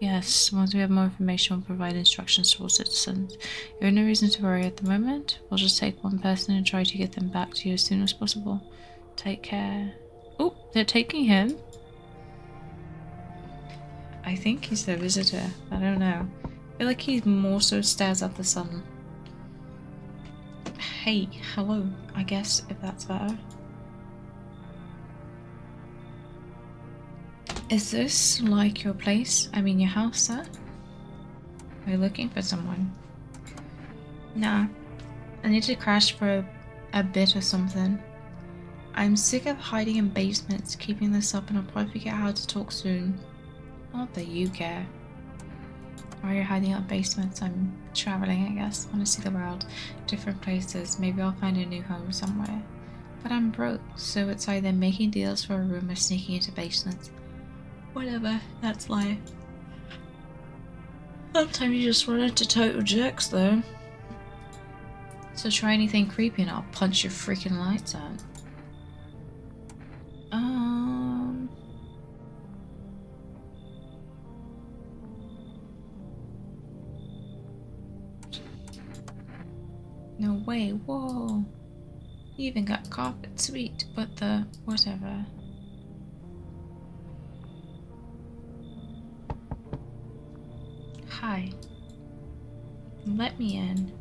Yes, once we have more information, we'll provide instructions to all citizens. You have no reason to worry at the moment. We'll just take one person and try to get them back to you as soon as possible. Take care. Oh, they're taking him. I think he's the visitor. I don't know. I feel like he more so stares at the sun. Hey, hello, I guess, if that's better. Is this like your place? I mean your house, sir? Are you looking for someone? Nah. I need to crash for a bit or something. I'm sick of hiding in basements, keeping this up, and I'll probably figure out how to talk soon. Not that you care. Why are you hiding out in basements? I'm traveling, I guess. I want to see the world. Different places. Maybe I'll find a new home somewhere. But I'm broke, so it's either making deals for a room or sneaking into basements. Whatever, that's life. Sometimes you just run into total jerks, though. So try anything creepy and I'll punch your freaking lights out. No way, whoa. You even got carpet, sweet, but the whatever. Hi. Let me in.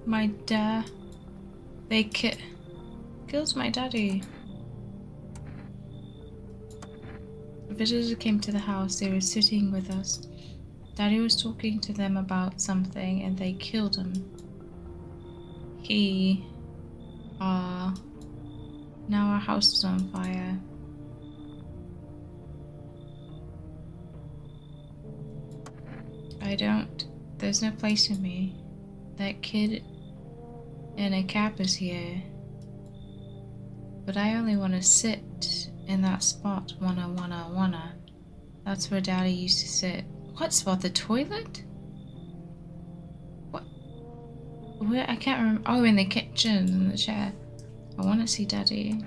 My They killed my daddy. A visitor came to the house. They were sitting with us. Daddy was talking to them about something and they killed him. Now our house is on fire. There's no place for me. That kid in a cap is here. But I only want to sit in that spot, wanna. That's where Daddy used to sit. What spot? The toilet? What? Where? I can't remember. Oh, in the kitchen, in the chair. I want to see Daddy.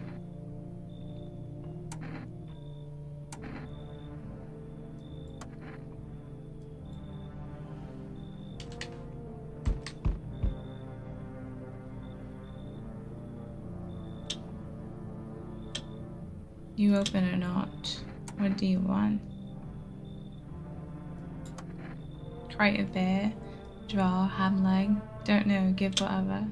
You open or not? What do you want? Try a bear, draw, ham leg, don't know, give whatever.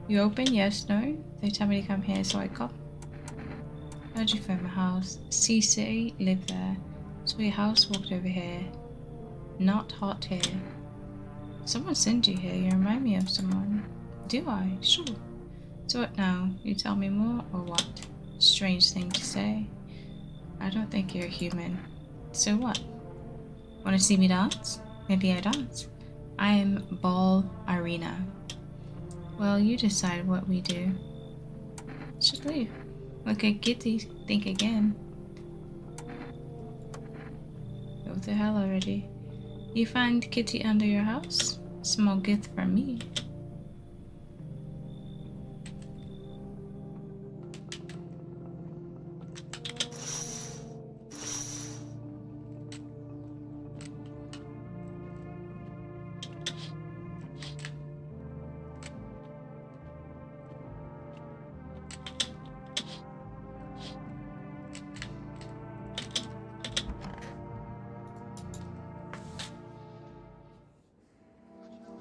You open? Yes, no? They tell me to come here, so I come. How'd you find my house? Sea City, live there. Saw your house, walked over here. Not hot here. Someone sent you here, you remind me of someone. Do I? Sure. So what now? You tell me more, or what? Strange thing to say. I don't think you're human. So what? Want to see me dance? Maybe I dance. I am Ball Arena. Well, you decide what we do. Should leave. Look at Kitty. Think again. Go to hell already. You find Kitty under your house? Small gift from me.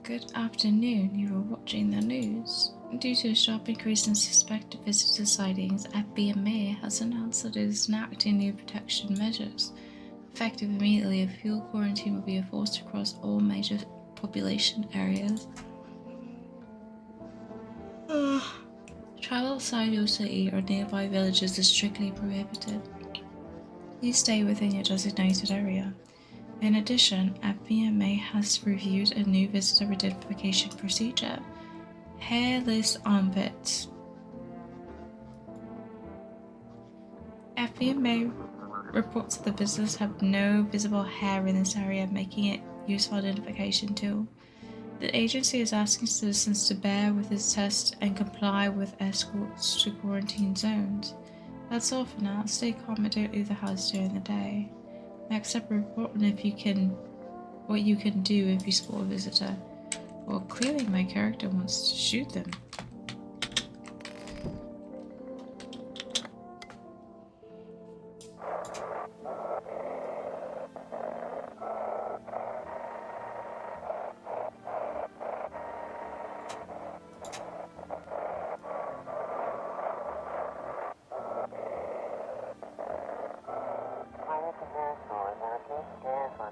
Good afternoon. You were watching the news. Due to a sharp increase in suspected visitor sightings, FBMA has announced that it is enacting new protection measures. Effective immediately, a fuel quarantine will be enforced across all major population areas. Travel outside your city or nearby villages is strictly prohibited. Please stay within your designated area. In addition, FBMA has reviewed a new visitor identification procedure. Hairless armpits. FBMA reports that the visitors have no visible hair in this area, making it a useful identification tool. The agency is asking citizens to bear with this test and comply with escorts to quarantine zones. That's all for now. Stay calm and don't leave the house during the day. Accept a report on what you can do if you spot a visitor. Well, clearly my character wants to shoot them.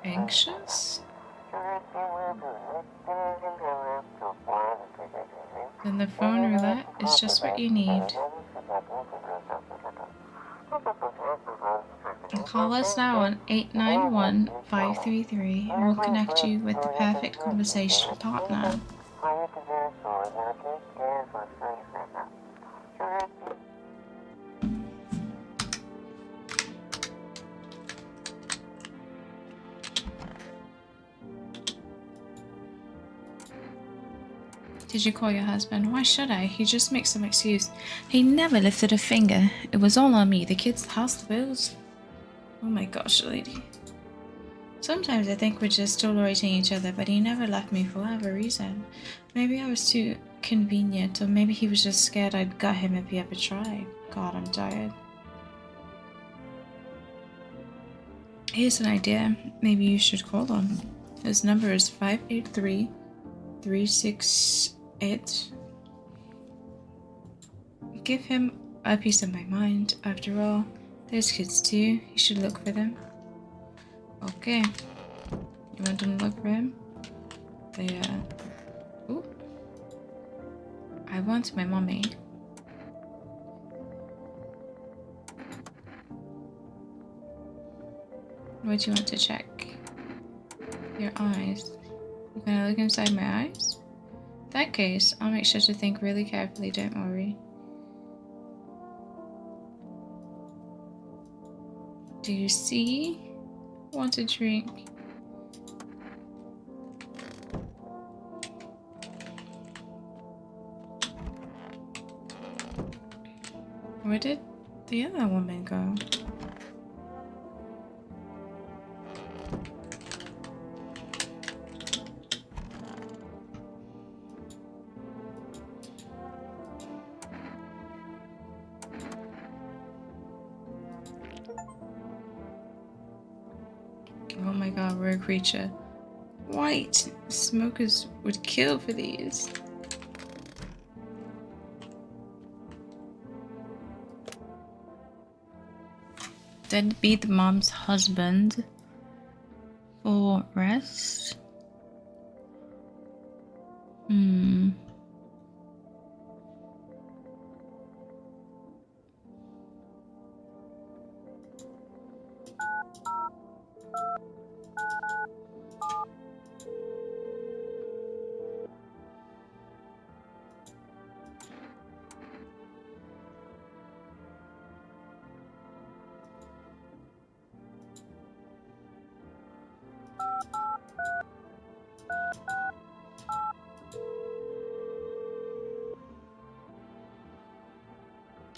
Anxious? Then the phone roulette is just what you need. Call us now on 891-533 and we'll connect you with the perfect conversation partner. Did you call your husband? Why should I? He just makes some excuse. He never lifted a finger. It was all on me. The kids, the house, the bills. Oh my gosh, lady. Sometimes I think we're just tolerating each other, but he never left me for whatever reason. Maybe I was too convenient, or maybe he was just scared I'd gut him if he ever tried. God, I'm tired. Here's an idea. Maybe you should call him. His number is 583-368. give him a piece of my mind. After all, there's kids too. You should look for them. Okay. You want to look for him? Ooh. I want my mommy. What do you want to check? Your eyes. You're gonna look inside my eyes? In that case, I'll make sure to think really carefully, don't worry. Do you see? Want a drink? Where did the other woman go? Oh my god, we're a creature. White! Smokers would kill for these. Deadbeat mom's husband for rest.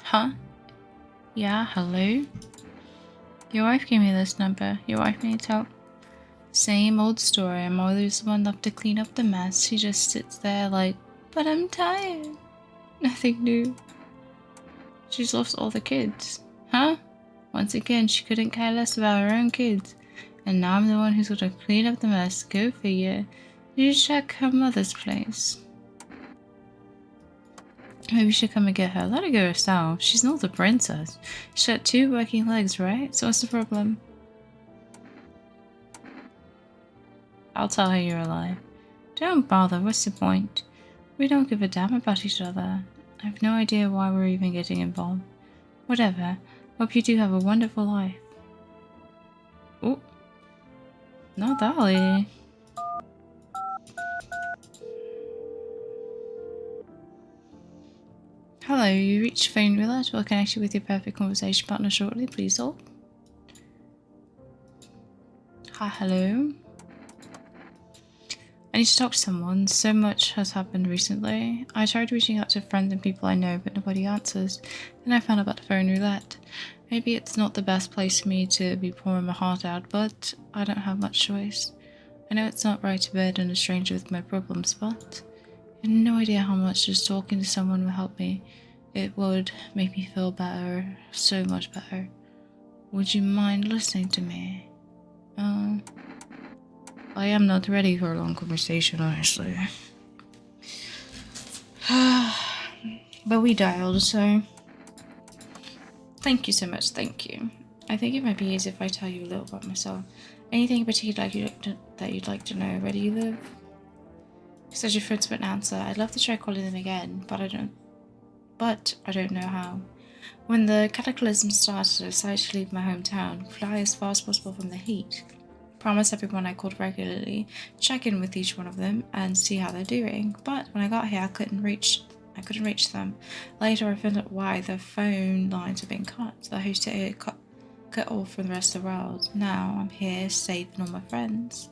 Huh? Yeah, hello? Your wife gave me this number. Your wife needs help. Same old story. I'm always the one left to clean up the mess. She just sits there like, but I'm tired. Nothing new. She's lost all the kids. Huh? Once again, she couldn't care less about her own kids. And now I'm the one who's got to clean up the mess. Go figure. You should check her mother's place. Maybe you should come and get her. Let her go herself. She's not the princess. She's got 2 working legs, right? So what's the problem? I'll tell her you're alive. Don't bother, what's the point? We don't give a damn about each other. I have no idea why we're even getting involved. Whatever. Hope you do have a wonderful life. Oh. Not that lady. Hello, you reached phone roulette. We'll connect you with your perfect conversation partner shortly. Please hold. Hi, hello. I need to talk to someone. So much has happened recently. I tried reaching out to friends and people I know, but nobody answers. Then I found out about the phone roulette. Maybe it's not the best place for me to be pouring my heart out, but I don't have much choice. I know it's not right to burden a stranger with my problems, but I have no idea how much just talking to someone will help me. It would make me feel better, so much better. Would you mind listening to me? I am not ready for a long conversation, honestly. But we dialed, so thank you so much, thank you. I think it might be easier if I tell you a little about myself. Anything in particular that you'd like to know? Where do you live? Says your friends wouldn't answer. I'd love to try calling them again, but I don't know how. When the cataclysm started, I decided to leave my hometown, fly as far as possible from the heat. Promised everyone I called regularly, check in with each one of them and see how they're doing. But when I got here, I couldn't reach them. Later, I found out why the phone lines had been cut. The host had cut off from the rest of the world. Now I'm here, safe, and all my friends.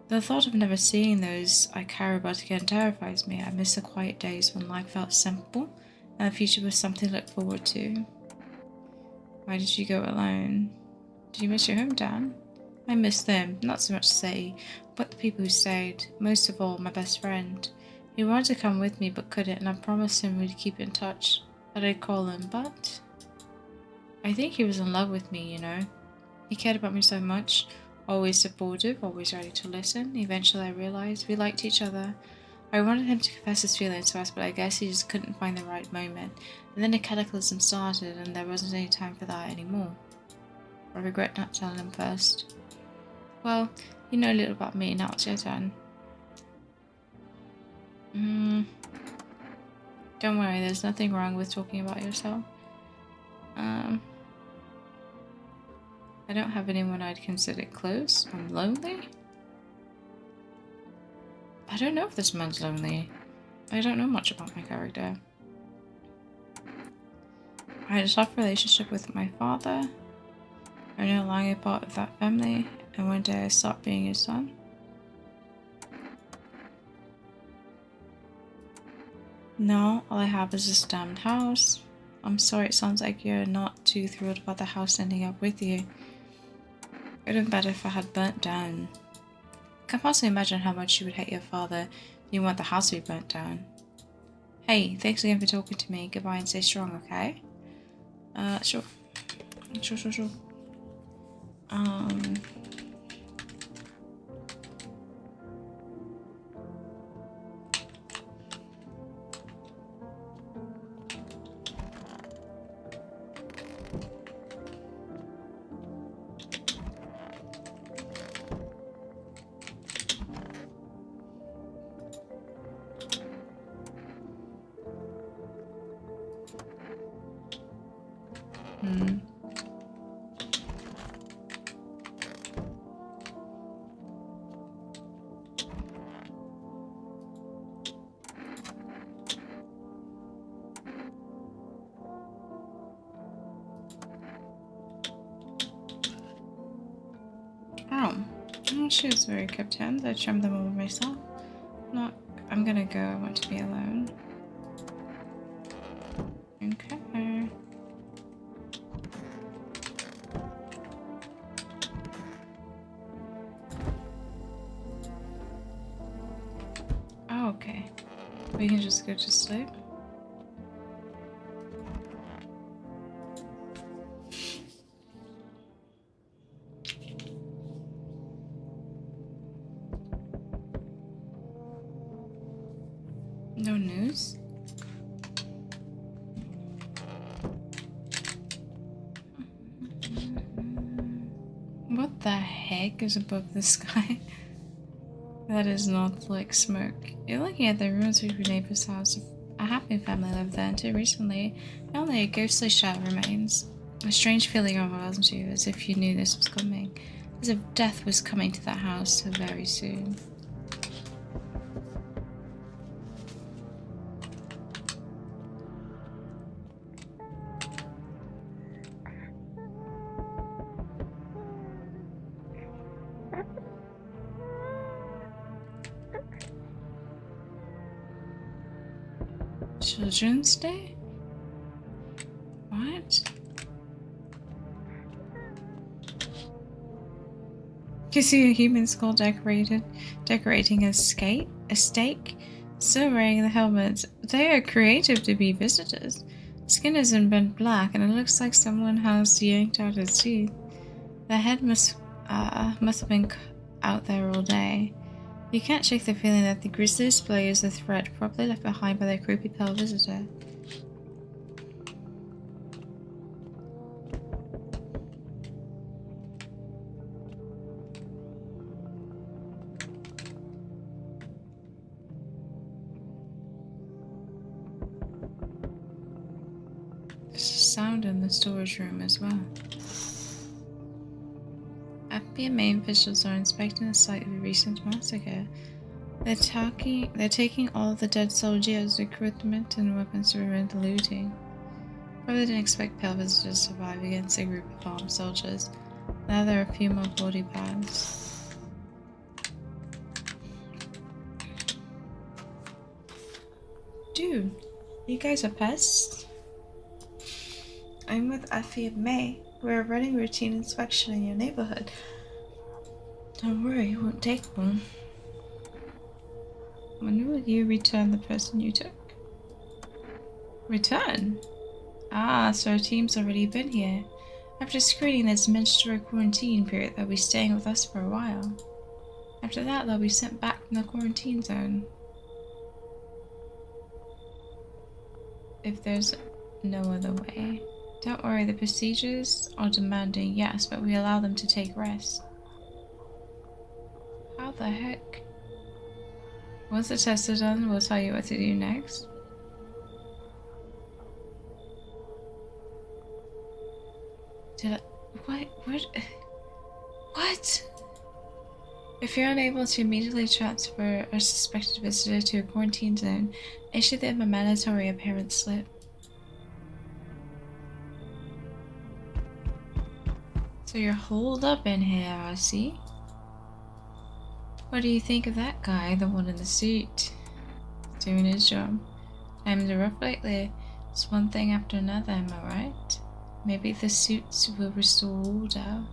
The thought of never seeing those I care about again terrifies me. I miss the quiet days when life felt simple and the future was something to look forward to. Why did you go alone? Did you miss your hometown? I miss them, not so much to say, but the people who stayed. Most of all, my best friend. He wanted to come with me but couldn't, and I promised him we'd keep in touch, that I'd call him, but I think he was in love with me, you know. He cared about me so much, always supportive, always ready to listen. Eventually I realized we liked each other. I wanted him to confess his feelings to us, but I guess he just couldn't find the right moment. And then a cataclysm started, and there wasn't any time for that anymore. I regret not telling him first. Well, you know a little about me, now it's your turn. Don't worry, there's nothing wrong with talking about yourself. I don't have anyone I'd consider close. I'm lonely? I don't know if this man's lonely. I don't know much about my character. I had a tough relationship with my father. I'm no longer part of that family, and one day I stopped being his son. Now all I have is this damned house. I'm sorry, it sounds like you're not too thrilled about the house ending up with you. It would have been better if I had burnt down. I can possibly imagine how much you would hate your father if you want the house to be burnt down. Hey, thanks again for talking to me. Goodbye and stay strong, okay? Sure. Sure. She was very kept hands. I trimmed them over myself. I'm gonna go. I want to be alone. Okay. Oh, okay. We can just go to sleep. No news? What the heck is above the sky? That is not like smoke. You're looking at the ruins of your neighbor's house. A happy family lived there until recently. Only a ghostly shadow remains. A strange feeling overwhelms you, as if you knew this was coming. As if death was coming to that house so very soon. Children's Day? What? You see a human skull decorating a stake, silvering the helmets. They are creative to be visitors. Skin isn't bent black, and it looks like someone has yanked out its teeth. The head must have been out there all day. You can't shake the feeling that the grisly display is a threat probably left behind by the creepy pale visitor. There's a sound in the storage room as well. FBMA officials are inspecting the site of a recent massacre. They're taking all the dead soldiers' equipment and weapons to prevent the looting. Probably didn't expect pale visitors to survive against a group of armed soldiers. Now there are a few more body bags. Dude, you guys are pests? I'm with Effie and May. We're running routine inspection in your neighborhood. Don't worry, it won't take long. When will you return the person you took? Return? Ah, so our team's already been here. After screening this mandatory quarantine period, they'll be staying with us for a while. After that, they'll be sent back from the quarantine zone. if there's no other way. Don't worry, the procedures are demanding, yes, but we allow them to take rest. How the heck? Once the tests are done, we'll tell you what to do next. Did I... What? If you're unable to immediately transfer a suspected visitor to a quarantine zone, issue them a mandatory appearance slip. So you're holed up in here, I see. What do you think of that guy, the one in the suit? Doing his job. Times are rough lately. It's one thing after another, am I right? Maybe the suits will restore order.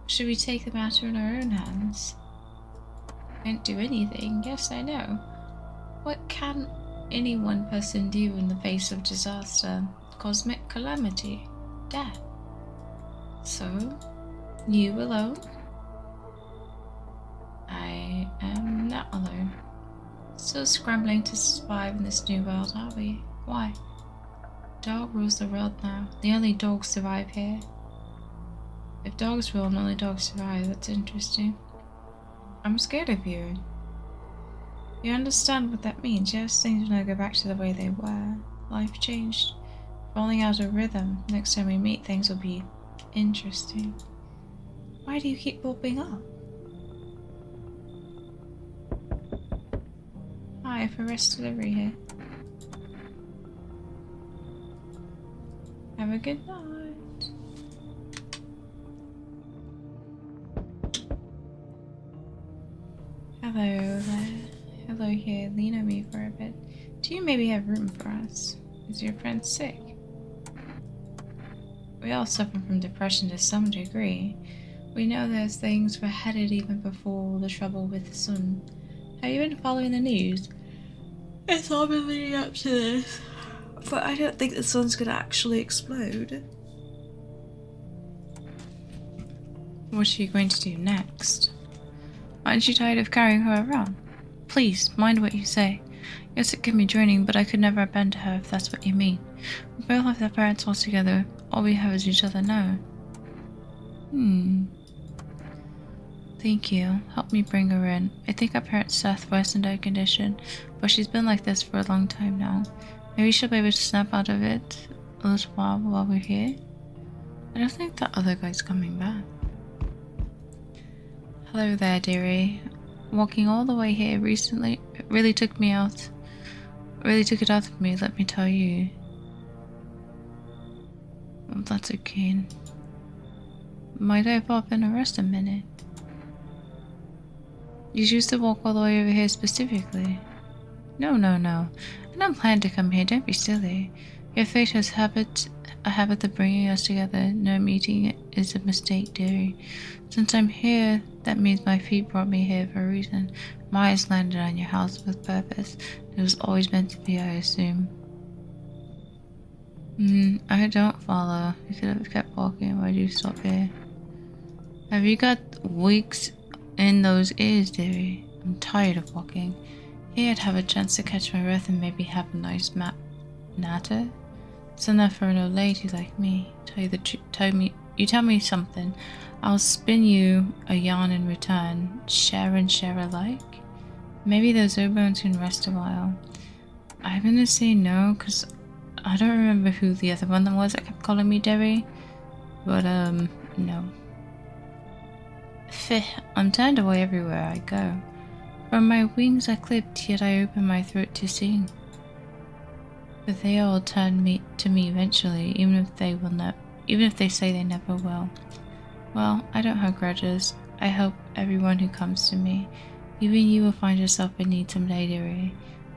Or should we take the matter in our own hands? Can't do anything, yes I know. What can any one person do in the face of disaster, cosmic calamity, death? So, you alone? I am not alone. Still scrambling to survive in this new world, are we? Why? Dog rules the world now. The only dogs survive here. If dogs rule and only dogs survive, that's interesting. I'm scared of you. You understand what that means, yes? Things will now go back to the way they were. Life changed. Falling out of rhythm. Next time we meet, things will be interesting. Why do you keep popping up? Hi, for rest delivery here. Have a good night. Hello there. Hello here. Lean on me for a bit. Do you maybe have room for us? Is your friend sick? We all suffer from depression to some degree. We know those things were headed even before the trouble with the sun. Have you been following the news? It's all been leading up to this. But I don't think the sun's gonna actually explode. What are you going to do next? Aren't you tired of carrying her around? Please, mind what you say. Yes, it can be draining, but I could never abandon her if that's what you mean. We both have their parents all together. All we have is each other now. Thank you. Help me bring her in. I think our parents' death worsened her condition, but she's been like this for a long time now. Maybe she'll be able to snap out of it a little while we're here. I don't think that other guy's coming back. Hello there, dearie. Walking all the way here recently really took it out of me, let me tell you. Well, that's okay. Might I pop in and rest a minute? You choose to walk all the way over here specifically? No. I don't plan to come here, don't be silly. Your fate has a habit of bringing us together. No meeting is a mistake, dearie. Since I'm here, that means my feet brought me here for a reason. My eyes landed on your house with purpose. It was always meant to be, I assume. I don't follow. You could have kept walking. Why do you stop here? Have you got wigs in those ears, dearie? I'm tired of walking. Here I'd have a chance to catch my breath and maybe have a nice natter. It's enough for an old lady like me. You tell me something. I'll spin you a yarn in return. Share and share alike? Maybe those O-bones can rest a while. I'm gonna say no, because I don't remember who the other one was that kept calling me Debbie. But, no. I'm turned away everywhere I go. From my wings are clipped, yet I open my throat to sing. But they all turn to me eventually, even if they say they never will. Well, I don't hold grudges. I help everyone who comes to me. Even you will find yourself in need someday, dearie.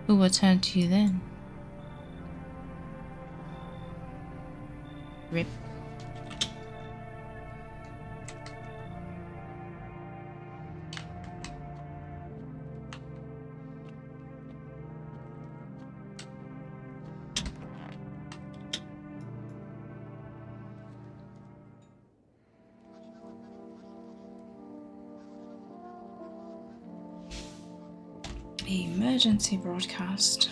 Who will turn to you then? Rip. Emergency broadcast.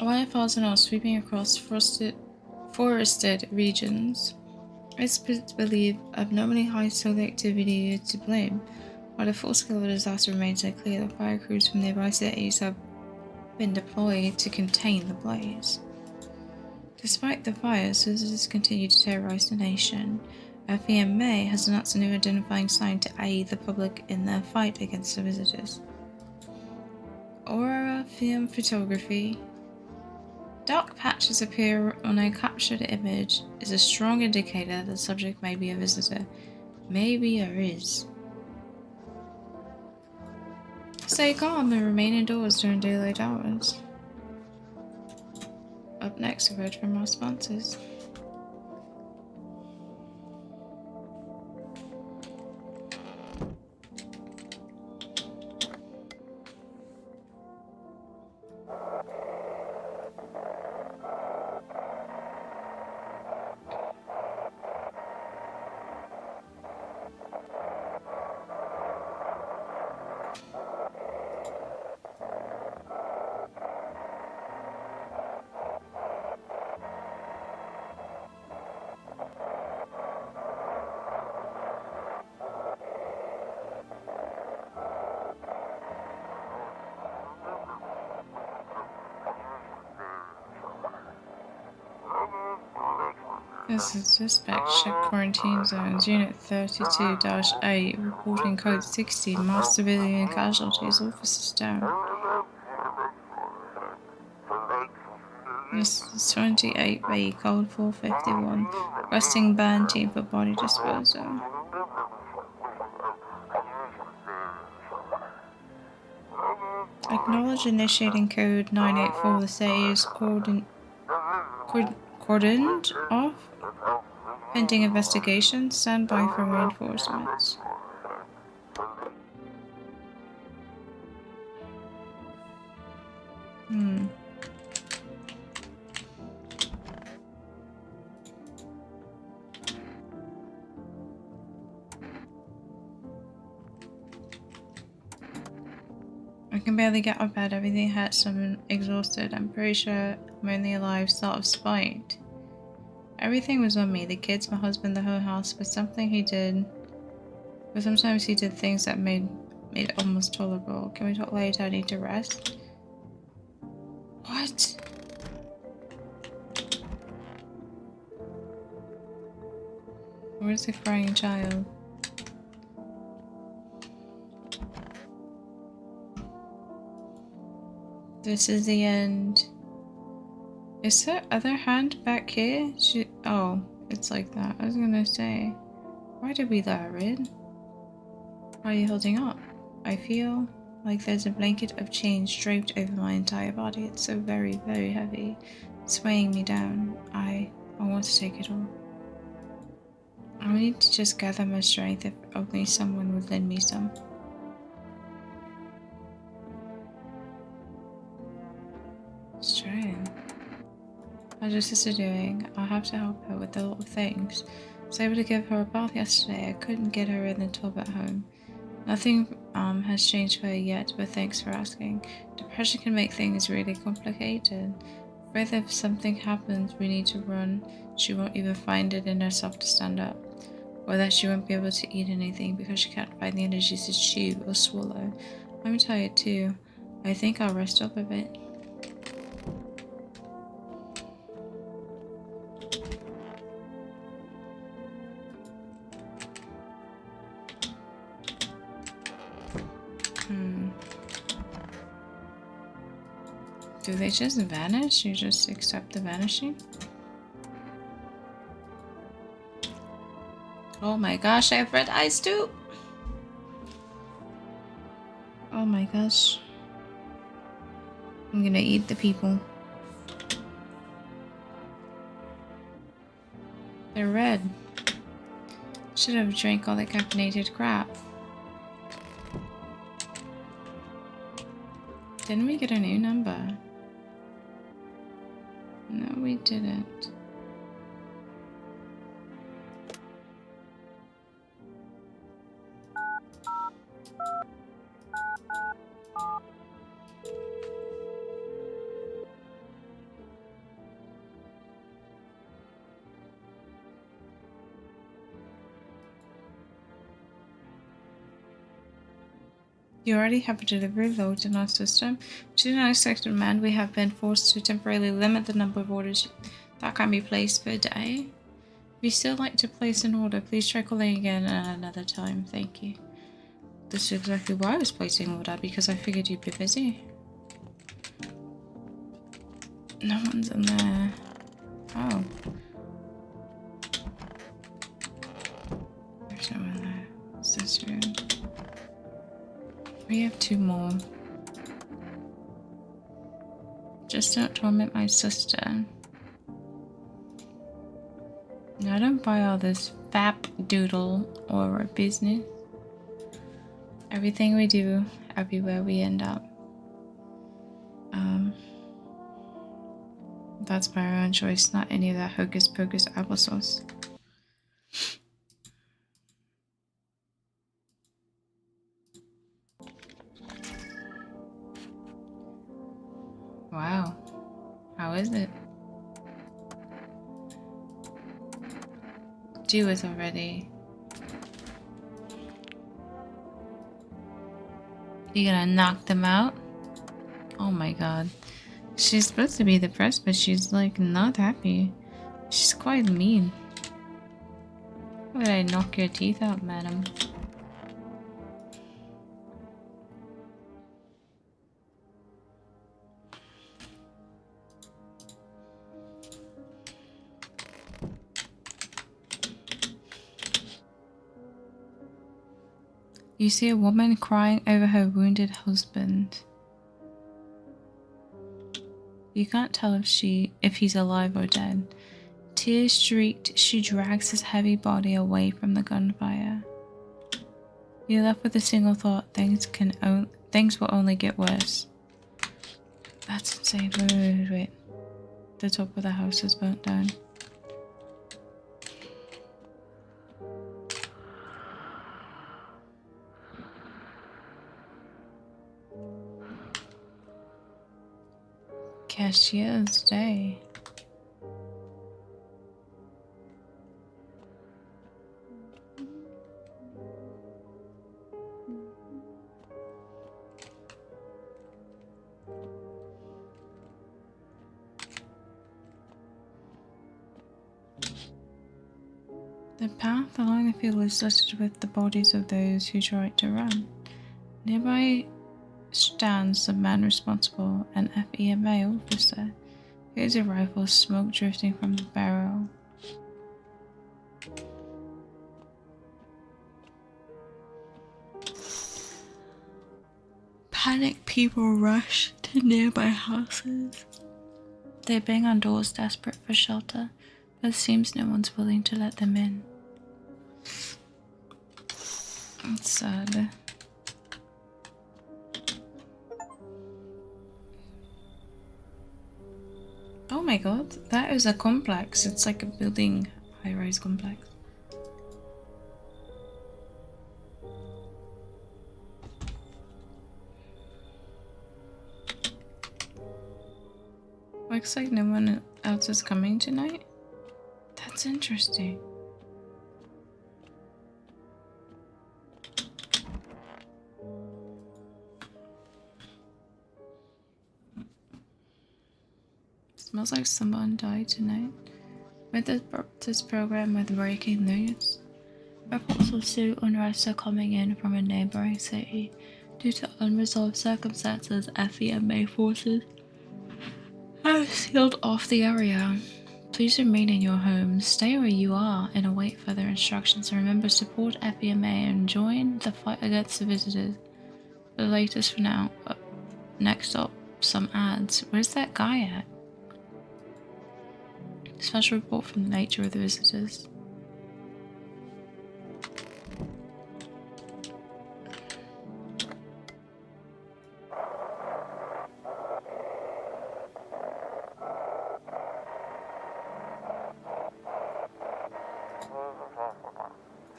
Wildfires are now sweeping across forested regions. Experts believe abnormally high solar activity is to blame. While the full scale of the disaster remains unclear, the fire crews from nearby cities have been deployed to contain the blaze. Despite the fires, visitors continue to terrorize the nation. FEMA has announced a new identifying sign to aid the public in their fight against the visitors. Aurora film photography. Dark patches appear on a captured image is a strong indicator that the subject may be a visitor. Maybe or is. Stay calm and remain indoors during daylight hours. Up next, a word from our sponsors. This is Dispatch Ship Quarantine Zones, Unit 32-8, reporting code 60, mass civilian casualties, officers down. This is 28B, code 451, requesting band team for body disposal. Acknowledge initiating code 984, the city is cordoned off. Pending investigation, stand by for reinforcements. I can barely get out of bed. Everything hurts. I'm exhausted. I'm pretty sure I'm only alive sort of spite. Everything was on me. The kids, my husband, the whole house. But sometimes he did things that made it almost tolerable. Can we talk later? I need to rest. What? Where's the crying child? This is the end. Is her other hand back here? Oh, it's like that. I was gonna say, why did we let her in? Why are you holding up? I feel like there's a blanket of chains draped over my entire body. It's so very, very heavy. It's weighing me down. I want to take it all. I need to just gather my strength if only someone would lend me some. Strength. How's your sister doing? I'll have to help her with a lot of things. I was able to give her a bath yesterday. I couldn't get her in the tub at home. Nothing has changed for her yet, but thanks for asking. Depression can make things really complicated. Afraid if something happens we need to run, she won't even find it in herself to stand up. Or that she won't be able to eat anything because she can't find the energy to chew or swallow. I'm tired too. I think I'll rest up a bit. Do they just vanish? You just accept the vanishing? Oh my gosh, I have red eyes too! Oh my gosh. I'm gonna eat the people. They're red. Should have drank all that caffeinated crap. Didn't we get a new number? No, we didn't. You already have a delivery load in our system. Due to an unexpected demand, we have been forced to temporarily limit the number of orders that can be placed per day. If you still like to place an order, please try calling again at another time. Thank you. This is exactly why I was placing an order, because I figured you'd be busy. No one's in there. Oh. There's no one there. What's this room? We have 2 more. Just don't torment my sister. I don't buy all this fap doodle or business. Everything we do, everywhere we end up. That's by our own choice, not any of that hocus pocus applesauce. Wow. How is it? Do it already. You gonna knock them out? Oh my god. She's supposed to be depressed, but she's like not happy. She's quite mean. How would I knock your teeth out, madam? You see a woman crying over her wounded husband. You can't tell if he's alive or dead. Tears streaked, she drags his heavy body away from the gunfire. You're left with a single thought: things will only get worse. That's insane. Wait. The top of the house is burnt down. Cashier's Day. The path along the field is littered with the bodies of those who tried to run. Nearby stands the man responsible, an FEMA officer. Here's a rifle, smoke drifting from the barrel. Panicked people rush to nearby houses. They bang on doors, desperate for shelter, but it seems no one's willing to let them in. It's sad. Oh my god, that is a complex. It's like a building, high-rise complex. Looks like no one else is coming tonight. That's interesting. Smells like someone died tonight. With this program with breaking news. Reports of civil unrest are coming in from a neighboring city. Due to unresolved circumstances, FEMA forces have sealed off the area. Please remain in your homes, stay where you are, and await further instructions. Remember, support FEMA and join the fight against the visitors. The latest for now. Next up, some ads. Where's that guy at? Special report from the nature of the visitors.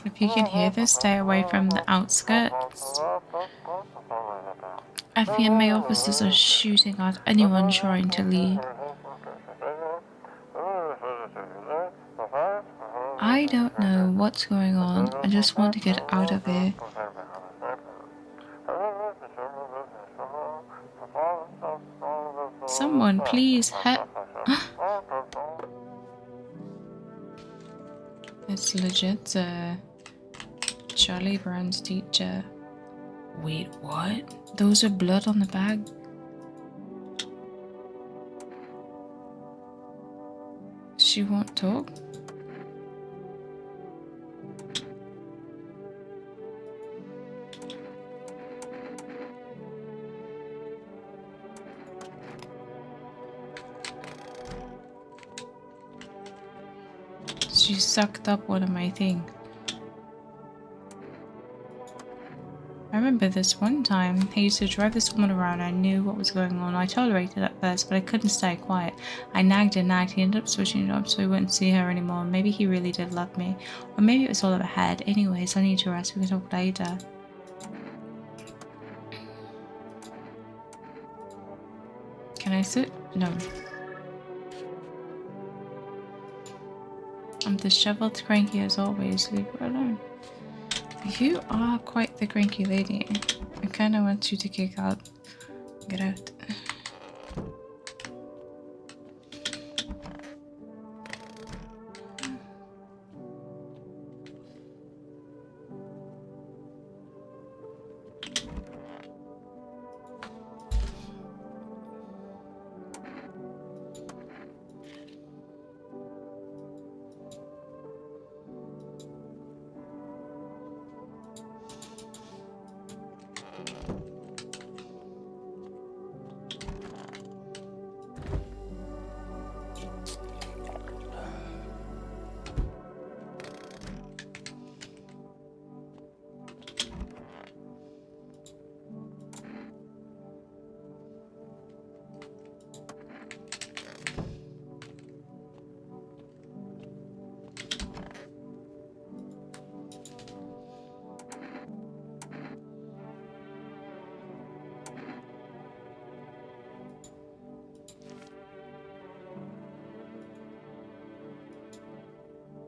If you can hear this, stay away from the outskirts. FEMA officers are shooting at anyone trying to leave. I don't know what's going on. I just want to get out of here. Someone, please help. It's legit Charlie Brown's teacher. Wait, what? Those are blood on the bag? She won't talk? She sucked up one of my things. I remember this one time, he used to drive this woman around. I knew what was going on. I tolerated it at first, but I couldn't stay quiet. I nagged and nagged. He ended up switching jobs so we wouldn't see her anymore. Maybe he really did love me. Or maybe it was all in my head. Anyways, I need to rest. We can talk later. Can I sit? No. I'm disheveled, cranky as always. Leave her alone. You are quite the cranky lady. I kinda want you to kick out. Get out.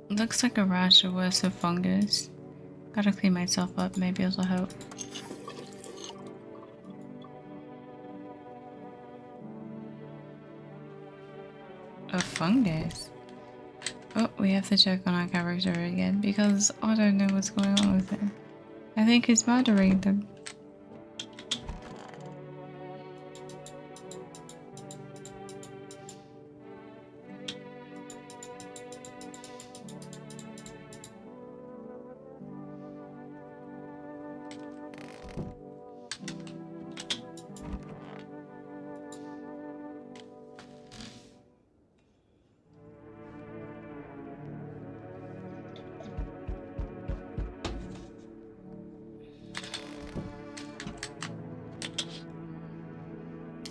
Looks like a rash or worse, of fungus. Gotta clean myself up, maybe it'll help. A fungus? Oh, we have to check on our character again because I don't know what's going on with him. I think he's murdering them.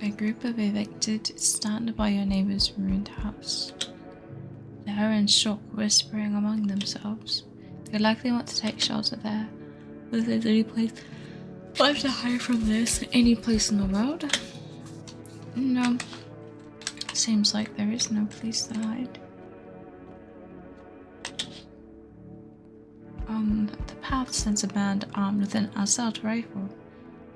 A group of evicted stand by your neighbor's ruined house. They are in shock, whispering among themselves. They likely want to take shelter there. Is there any place left to hide from this? Any place in the world? No. Seems like there is no place to hide. The path sends a man armed with an assault rifle.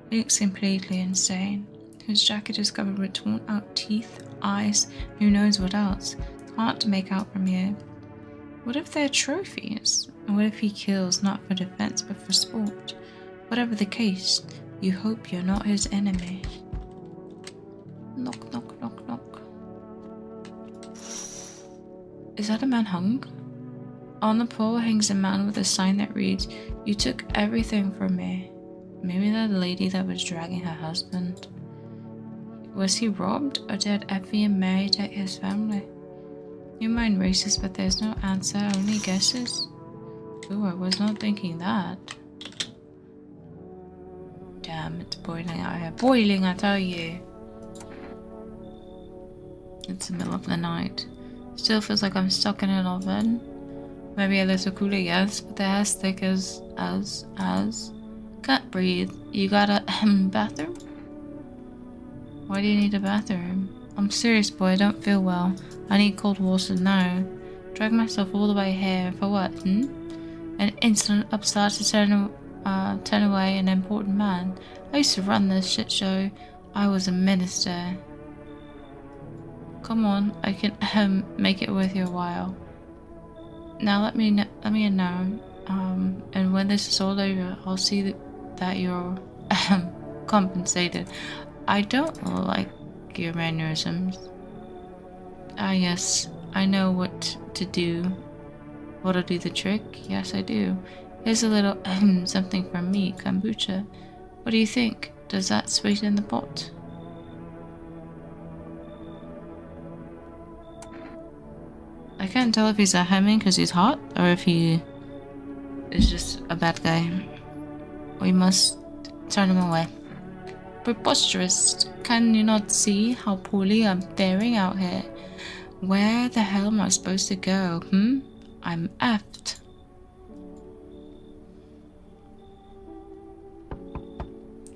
He looks completely insane. His jacket is covered with torn out teeth, eyes, who knows what else. Hard to make out from here. What if they're trophies? And what if he kills not for defense but for sport? Whatever the case, you hope you're not his enemy. Knock, knock, knock, knock. Is that a man hung? On the pole hangs a man with a sign that reads, "You took everything from me." Maybe that lady that was dragging her husband. Was he robbed, or did Effie and Mary take his family? You mind racist, but there's no answer, only guesses. Ooh, I was not thinking that. Damn, it's boiling out here. Boiling, I tell you. It's the middle of the night. Still feels like I'm stuck in an oven. Maybe a little cooler, yes, but the hair's thick as. Can't breathe. You got a bathroom? Why do you need a bathroom? I'm serious, boy, I don't feel well. I need cold water now. Drag myself all the way here, for what, An insolent upstart to turn away an important man. I used to run this shit show. I was a minister. Come on, I can make it worth your while. Now let me in now. And when this is all over, I'll see that you're compensated. I don't like your mannerisms. Ah, yes, I know what to do. What'll do the trick? Yes, I do. Here's a little something from me, kombucha. What do you think? Does that sweeten the pot? I can't tell if he's a hemming because he's hot or if he is just a bad guy. We must turn him away. Preposterous. Can you not see how poorly I'm faring out here? Where the hell am I supposed to go? I'm effed.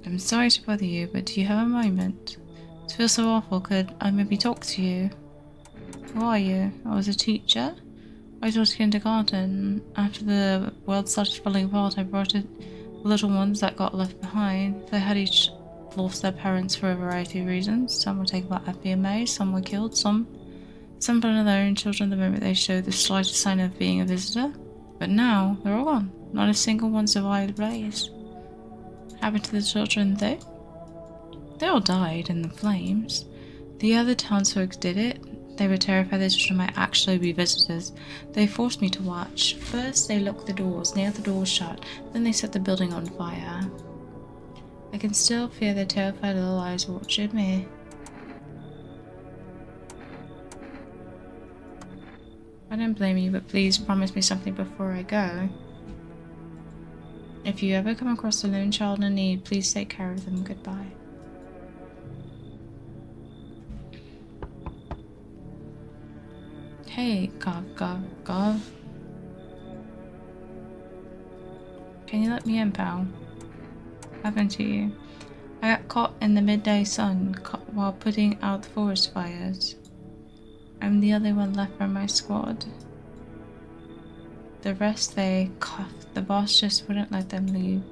I'm sorry to bother you, but do you have a moment? It feels so awful. Could I maybe talk to you? Who are you? I was a teacher. I taught kindergarten. After the world started falling apart, I brought in little ones that got left behind. They had each lost their parents for a variety of reasons. Some were taken by Appy and May, some were killed, some burned their own children the moment they showed the slightest sign of being a visitor. But now, they're all gone. Not a single one survived the blaze. What happened to the children, though? They all died in the flames. The other townsfolk did it. They were terrified their children might actually be visitors. They forced me to watch. First, they locked the doors, nailed the doors shut. Then they set the building on fire. I can still feel their terrified little eyes watching me. I don't blame you, but please promise me something before I go. If you ever come across a lone child in need, please take care of them. Goodbye. Hey, Gov. Can you let me in, pal? What happened to you? I got caught in the midday sun while putting out the forest fires. I'm the only one left from my squad. The rest, they coughed. The boss just wouldn't let them leave.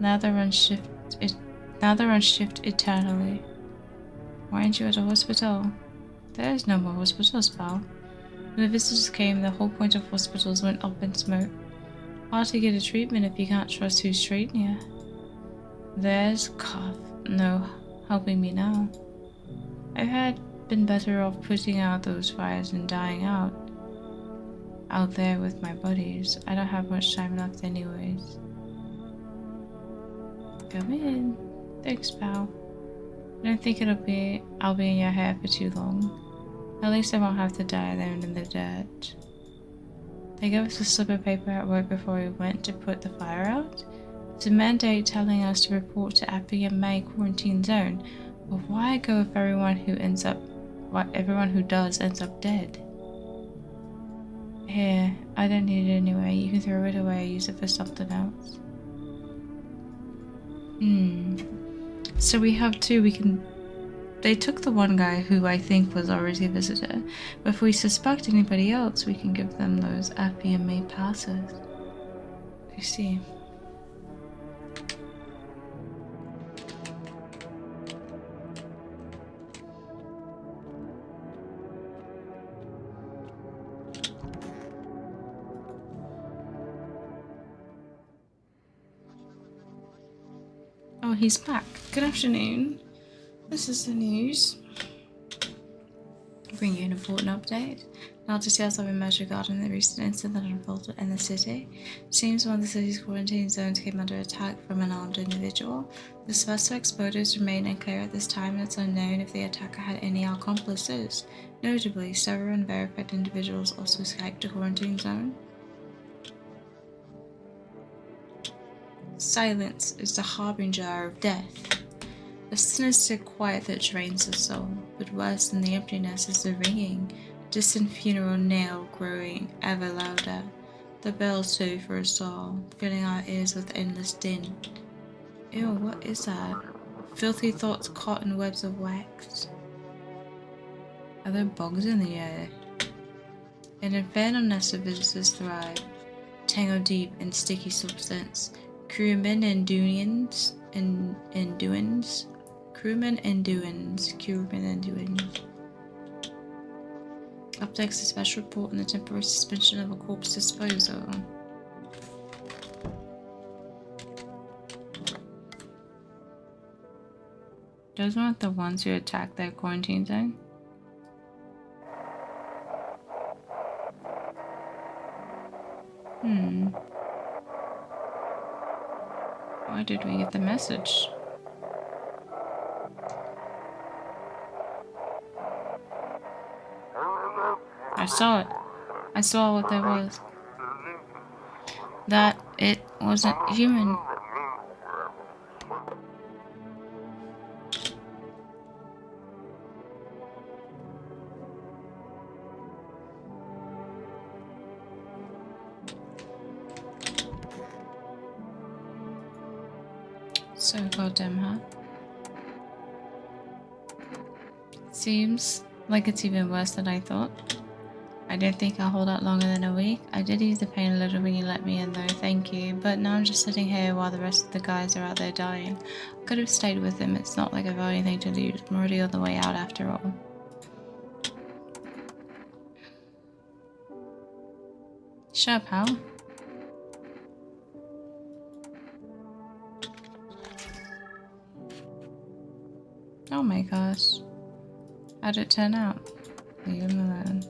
Now they're on shift eternally. Why aren't you at a hospital? There is no more hospitals, pal. When the visitors came, the whole point of hospitals went up in smoke. Hard to get a treatment if you can't trust who's treating you. There's cough. No helping me now. I had been better off putting out those fires and dying out there with my buddies. I don't have much time left anyways. Come in. Thanks, pal. I don't think I'll be in your hair for too long. At least I won't have to die alone in the dirt. They gave us a slip of paper at work before we went to put the fire out. It's a mandate telling us to report to Appy and May quarantine zone. But why go if everyone who does ends up dead? Here, I don't need it anyway. You can throw it away or use it for something else. So we have two. They took the one guy who I think was already a visitor, but if we suspect anybody else, we can give them those Appy and May passes. You see. Oh, he's back. Good afternoon. This is the news. Bring you an important update. Now details have emerged regarding the recent incident that unfolded in the city. Seems one of the city's quarantine zones came under attack from an armed individual. The suspect's motives remain unclear at this time, and it's unknown if the attacker had any accomplices. Notably, several unverified individuals also escaped the quarantine zone. Silence is the harbinger of death. A sinister quiet that drains the soul, but worse than the emptiness is the ringing, distant funeral knell growing ever louder. The bells toll for us all, filling our ears with endless din. Ew, what is that? Filthy thoughts caught in webs of wax. Are there bugs in the air? An infernal nest of visitors thrive, tangled deep in sticky substance. Crewmen and doings. Updates a special report on the temporary suspension of a corpse disposal. Those weren't the ones who attacked their quarantine zone? Why did we get the message? I saw it. I saw what there was. That it wasn't human. So goddamn hot. Seems like it's even worse than I thought. I didn't think I'll hold out longer than a week. I did ease the pain a little when you let me in though, thank you. But now I'm just sitting here while the rest of the guys are out there dying. I could have stayed with them, it's not like I've got anything to lose. I'm already on the way out after all. Shut up, Hal. Oh my gosh. How'd it turn out? Leave him alone.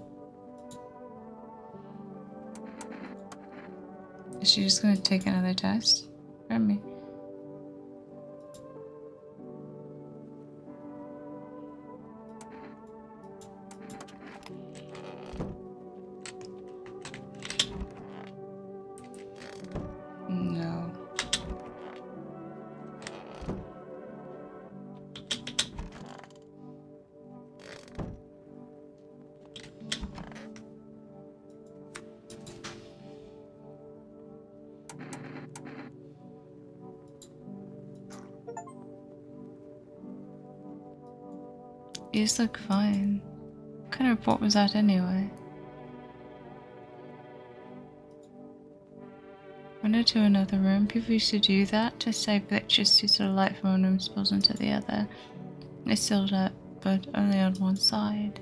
Is she just gonna take another test from me? No. You just look fine. What kind of report was that anyway? Went into another room. People used to do that to save electricity so the light from one room spills into the other. They still do it, but only on one side.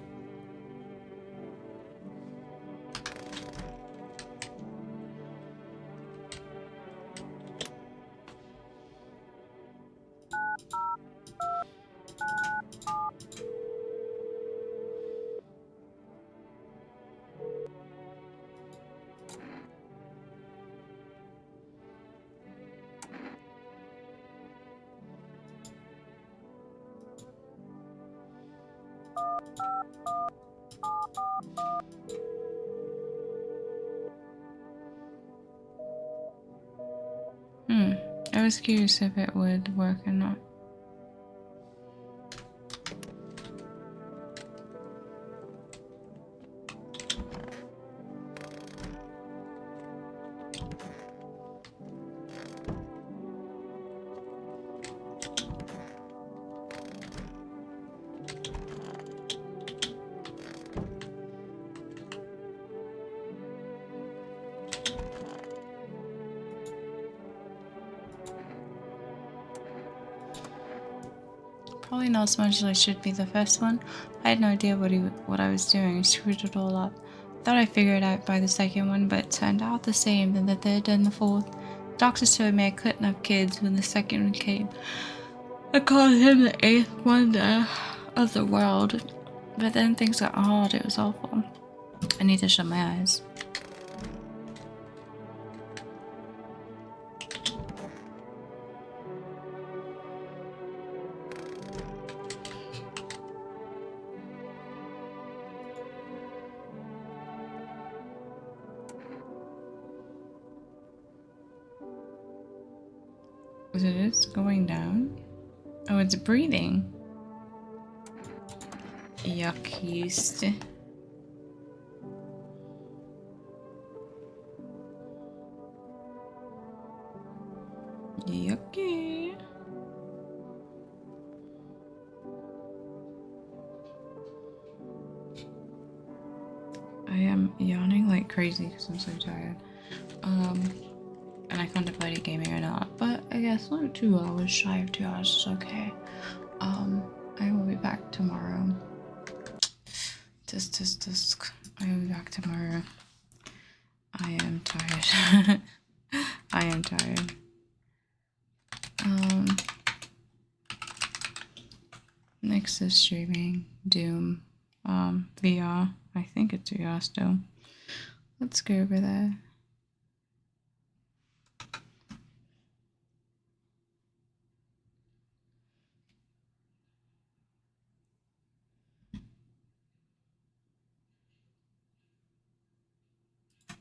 I was curious if it would work or not. Probably not as much as I should be the first one. I had no idea what I was doing. I screwed it all up. Thought I figured it out by the second one, but it turned out the same than the third and the fourth. Doctors told me I couldn't have kids when the second one came. I called him the eighth wonder of the world. But then things got hard. It was awful. I need to shut my eyes. Is it just going down? Oh, it's breathing. Yuck, yeast. Yucky. I am yawning like crazy because I'm so tired. And I contemplated gaming or not, but I guess like 2 hours, shy of 2 hours is okay. I will be back tomorrow I will be back tomorrow. I am tired. I am tired. Next is streaming Doom VR. I think it's VR still. Let's go over there.